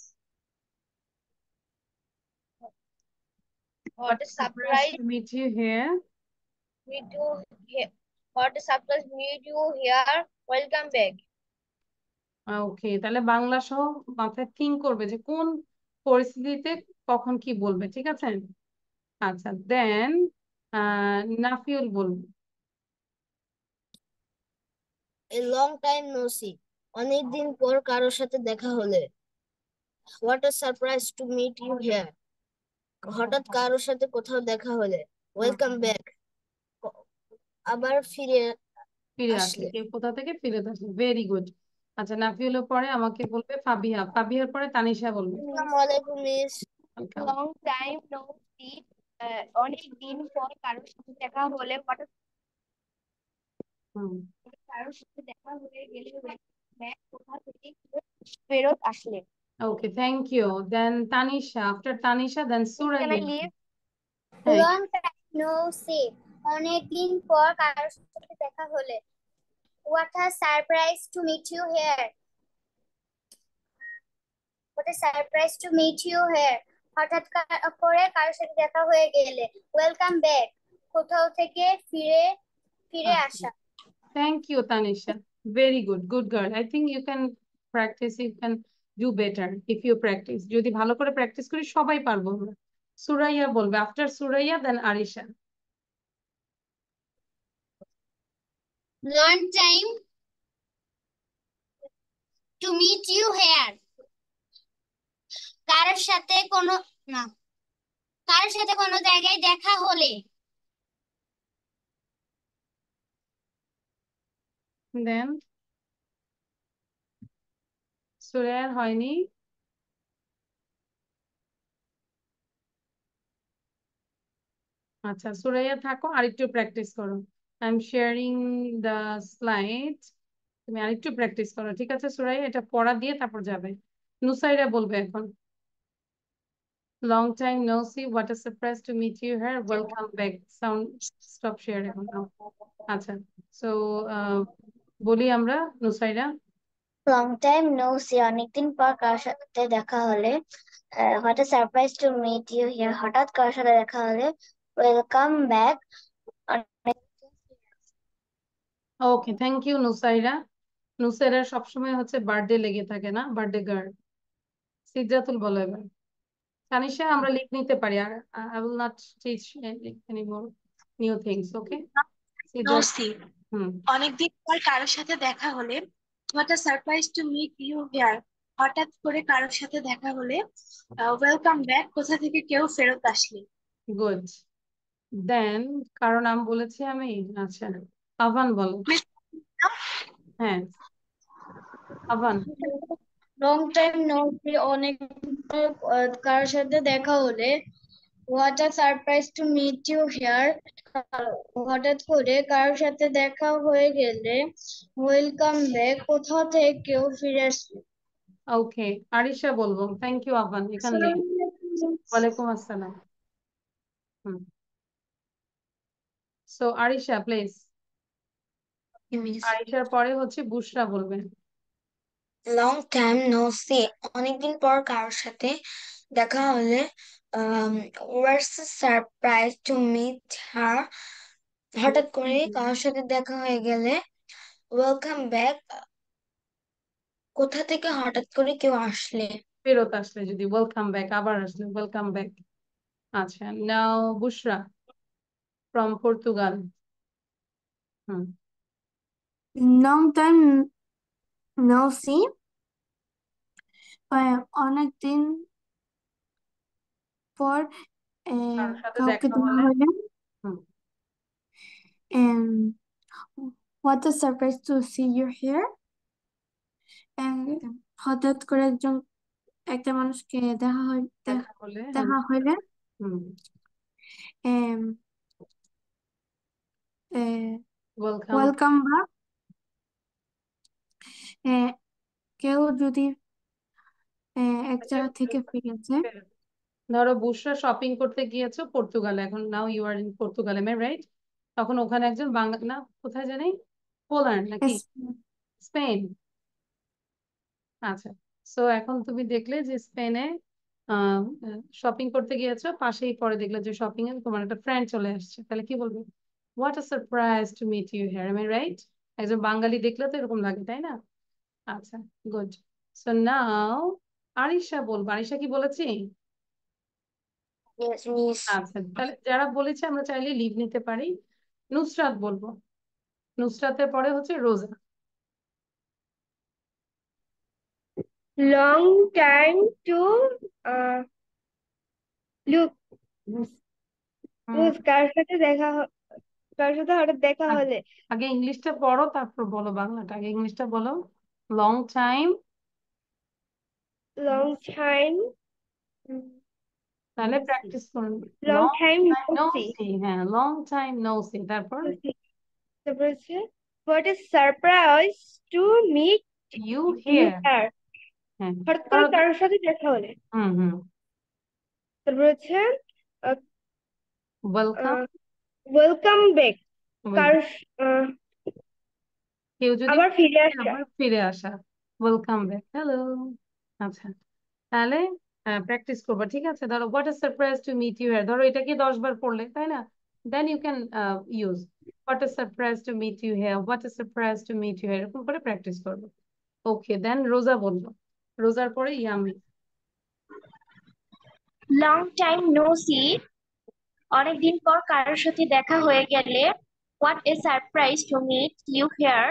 What What a a surprise surprise to meet you here. meet you here. What a surprise meet you here. Welcome back. ওকে, তাহলে বাংলা সহ মাথায় think করবে যে কোন পরিস্থিতিতে কখন কি বলবে, ঠিক আছে। আচ্ছা, দেন নাফিউল বলবে। A long time no see. অনেকদিন পর কারোর সাথে দেখা হলে, what a surprise to meet you here. হঠাৎ কারোর সাথে কোথাও দেখা হলে, ওয়েলকাম ব্যাক, আবার ফিরে ফিরে আসলে, আসলে। কেউ কোথা থেকে ফিরে আসলে, ভেরি গুড। আচ্ছা, নাফিউলের পরে আমাকে বলবে ফাবিহা, ফাবিহার পরে তানিশা বলবে। আসসালামু আলাইকুম miss. Welcome. Long time no see. অনেক দিন পর কারোর সাথে দেখা হলে, হঠাৎ হুম, কারোর সাথে দেখা হয়ে গেলে, ব্যাক, কোথা থেকে কেউ ফেরত আসলে। Okay, thank you. Then Tanisha, after Tanisha then Can I Suraiya. leave? হ্যাঁ, লং টাইম নো সি, অনেকদিন পর কারোর সাথে দেখা হলে, what a surprise to meet you here, what a surprise to meet you here, হঠাৎ করে কারোর সাথে দেখা হয়ে গেলে, ওয়েলকাম ব্যাক, কোথাও থেকে ফিরে ফিরে আসা। Thank you Tanisha, very good, good girl. I think you can practice, you can do better if you practice. যদি ভালো করে প্র্যাকটিস করি সবাই পারবো আমরা। সুরাইয়া বলবে, after Suraiya then Arisha. Long time to meet you here, কারোর সাথে কোনো না কারোর সাথে কোনো জায়গায় দেখা হলে। দেন সুরাইয়ার হয়নি। আচ্ছা সুরাইয়া থাকো, আরেকটু প্র্যাকটিস করো। I am sharing the slide, তুমি আরেকটু প্র্যাকটিস করো, ঠিক আছে সুরাইয়া? এটা পড়া দিয়ে তারপর যাবে। নুসাইরা বলবে এখন। Long time no see, what a surprise to meet you here, welcome back. Sound stop share এখন নাও। আচ্ছা সো বলি আমরা Nusaira. Long time no see, অনেকদিন পর কারোর সাথে দেখা হলে। What a surprise to meet you here, হঠাৎ কারোর সাথে দেখা হলে। Welcome back. Okay thank you Nusaira. Nusaira সবসময় হচ্ছে বার্থডে লেগে থাকে না, বার্থডে গার্ল। সিদ্রাতুল বলো এবার। তানিশা আমরা লিখ নিতে পারি, আর I will not teach any more new things, okay? Sidrat no see, hmm অনেকদিন পর কারোর সাথে দেখা হলে। What a surprise to meet you here, হঠাৎ করে কারোর সাথে দেখা হলে। ওয়েলকাম ব্যাক, কোথা থেকে কেউ ফেরত আসলে। গুড। দেন কারণ নাম বলেছি আমি। আচ্ছা আভান বলো। হ্যাঁ Avan. Long time no see, অনেক কারোর সাথে দেখা হলে। What a surprise to meet you here, হঠাৎ করে কারোর সাথে দেখা হয়ে গেলে। ওয়েলকাম ব্যাক, কোথাও থেকে কেউ ফিরে আসবে। ওকে আরিশা বলবো। থ্যাংক ইউ আভান, এখান দিয়ে। ওয়ালাইকুম আসসালাম। হুম সো আরিশা প্লিজ। আরিশার পরে হচ্ছে বুশরা বলবেন। লং টাইম নো সি, অনেকদিন পর কারোর সাথে দেখা হলে। ওয়াটস সারপ্রাইজ টু মিট হার, হঠাৎ করে কারোর সাথে দেখা হয়ে গেলে। ওয়েলকাম ব্যাক, কোথা থেকে হঠাৎ করে কেউ আসলে। ফেরত আসলে, যদি ওয়েলকাম ব্যাক, আবার আসলে ওয়েলকাম ব্যাক। আচ্ছা now Bushra from Portugal. Hmm long time no see, অনেকদিন পর কারোর সাথে কাউকে দেখা দেখা হলে। হলে। Hmm what a surprise to see you here, হঠাৎ করে একটা মানুষকে দেখা হলে হ্যাঁ। দেখা হইলে। হুম ওয়েলকাম। ওয়েলকাম ব্যাক, কেউ যদি এক জায়গা থেকে ফিরেছে। ধরো বুশরা শপিং করতে গিয়েছো পর্তুগালে, এখন now you are in Portugal, am I right? তখন ওখানে একজন বাঙালি, না কোথায় জানি, পোল্যান্ড নাকি স্পেন। আচ্ছা সো এখন তুমি দেখলে যে স্পেনে শপিং করতে গিয়েছো, পাশেই পরে দেখলে যে শপিং এ তোমার একটা ফ্রেন্ড চলে আসছে, তাহলে কি বলবে? What a surprise to meet you here, am I right? একজন বাঙালি দেখলে তো এরকম লাগে, তাই না? আচ্ছা গুড। সো নাও আরিশা বলবো। আরিশা কি বলেছি? Yes miss. আচ্ছা তাহলে যারা বলেছে আমরা চাইলে লিভ নিতে পারি। নুসরাত বলবো। নুসরাতের পরে হচ্ছে রোজা। লং টাইম টু লুক, হুম কারোর সাথে হঠাৎ দেখা আগে হলে। আগে ইংলিশটা পড়ো, তারপর বলো বাংলাটা। আগে ইংলিশটা বলো। Long time. লং টাইম তাহলে প্র্যাকটিস করুন। Long long time time no no see, see, হ্যাঁ লং টাইম নো সি, তারপর তারপর হচ্ছে what is surprise to meet you you here. Here, হ্যাঁ হঠাৎ করে ধরো কারোর সাথে দেখা হলে। হুম তারপর হচ্ছে ওয়েলকাম। ওয়েলকাম ব্যাক, ওয়েলকাম, কারোর আহ, কেউ যদি আবার ফিরে আসা। আবার ফিরে আসা। Welcome back, hello. আচ্ছা তাহলে প্র্যাকটিস করবা, ঠিক আছে? ধরো what a surprise to meet you here, ধরো এটাকে 10 বার পড়লে, তাই না? Then you can use what a surprise to meet you here, what a surprise to meet you here, এরকম করে প্র্যাকটিস করবো। ওকে দেন রোজা বলবো। রোজার পরে Yami. Long time no see, অনেকদিন পর কারোর সাথে দেখা হয়ে গেলে। What a surprise to meet you here,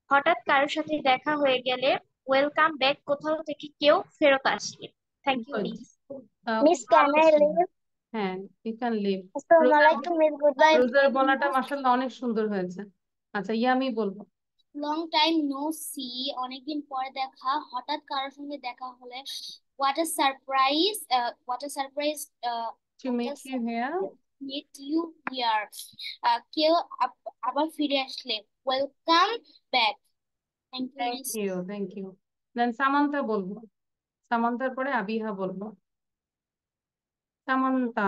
হঠাৎ কারোর সাথে দেখা হয়ে গেলে। ওয়েলকাম ব্যাক, কোথাও থেকে কেউ ফেরত আসবে। Thank you, Good. Miss. খুব Miss, ভালো can I ছিল। leave? হ্যাঁ, you can leave. Assalamualaikum, Miss. Goodbye. রোজার বলাটা মাশাআল্লাহ অনেক সুন্দর হয়েছে। আচ্ছা, ইয়ামি বলবো। লং টাইম নো সি, অনেকদিন পরে দেখা, হঠাৎ কারোর সঙ্গে দেখা হলে what a surprise, what a surprise, To meet you here. Meet you here, কেউ আবার ফিরে আসলে welcome back. Thank you, Thank miss. you, thank you. Then Samantha বলবো। সামান্তার পরে আবিহা বলবো। Samantha.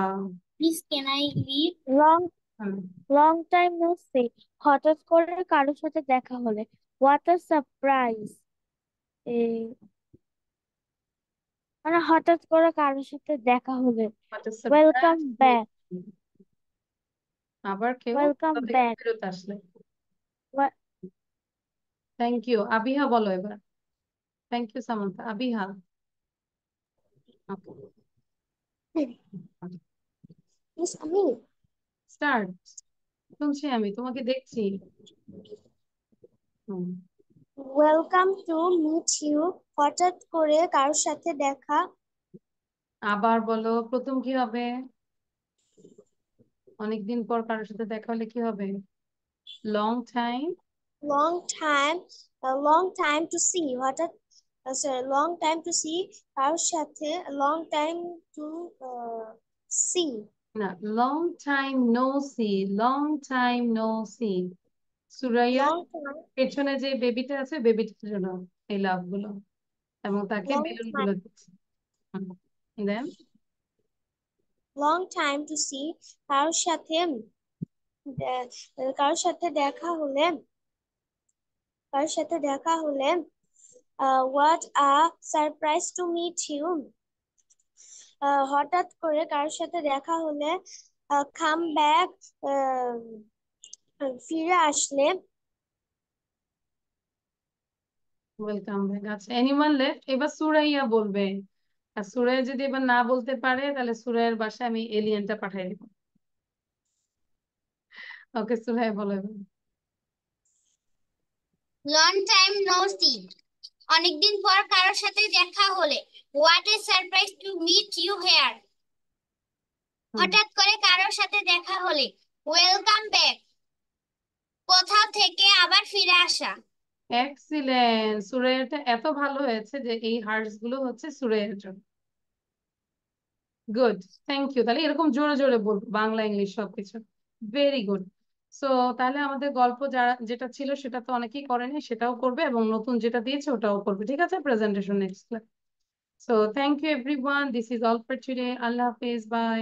Miss, can I leave? Long time no see, হঠাৎ করে কারোর সাথে দেখা হলে হোয়াট আ সারপ্রাইজ। মানে হঠাৎ করে কারোর সাথে দেখা হলে What a welcome surprise. Back. আবার কেউ ওয়েলকাম কোথা থেকে ব্যাক। ফেরত আসলে। Thank you. আবিহা বলো এবার। Thank you Samantha. Abiha. Miss, আমি স্টার্ট। শুনছি, আমি তোমাকে দেখছি। ওয়েলকাম টু মিট ইউ, হঠাৎ করে কারোর সাথে দেখা। আবার বলো, প্রথম কি হবে? অনেকদিন পর কারোর সাথে দেখা হলে কি হবে? Long time. Long time to see, হঠাৎ লং টাইম টু সি, কারোর সাথে লং টাইম টু সি। না, long time no see, long time no see. Suraiya long time পেছনে যে বেবিটা আছে, বেবিটার জন্য এই লাভ গুলো, এবং তাকে লং বেলুন টাইম গুলো দিচ্ছে। Then long time to see, কারোর সাথে কারোর সাথে দেখা হলে what a surprise to meet you, হঠাৎ করে কারোর সাথে দেখা হলে কাম ব্যাক, ফিরে আসলে। Welcome back. আচ্ছা, এনিওয়ান লেফট? এবার সুরাইয়া বলবে। আর সুরাইয়া যদি এবার না বলতে পারে, তাহলে সুরাইয়ার বাসায় আমি এলিয়েনটা পাঠাই দিব। ওকে, সুরাইয়া বলো এবার। লং টাইম নো সি, অনেকদিন পর কারোর সাথে দেখা হলে what a surprise to meet you here, হঠাৎ করে কারোর সাথে দেখা হলে ওয়েলকাম ব্যাক, কোথাও থেকে আবার ফিরে আসা। এক্সিলেন্ট। সুরাইয়াটা এত ভালো হয়েছে যে এই হার্টস গুলো হচ্ছে সুরাইয়ার জন্য। Good, thank you. তাহলে এরকম জোরে জোরে বলবো, বাংলা ইংলিশ সবকিছু। Very good. সো তাহলে আমাদের গল্প যেটা ছিল সেটা তো অনেকেই করেনি, সেটাও করবে, এবং নতুন যেটা দিয়েছে ওটাও করবে। ঠিক আছে, presentation next class. So thank you everyone, this is all for today. আল্লাহ হাফেজ, বাই।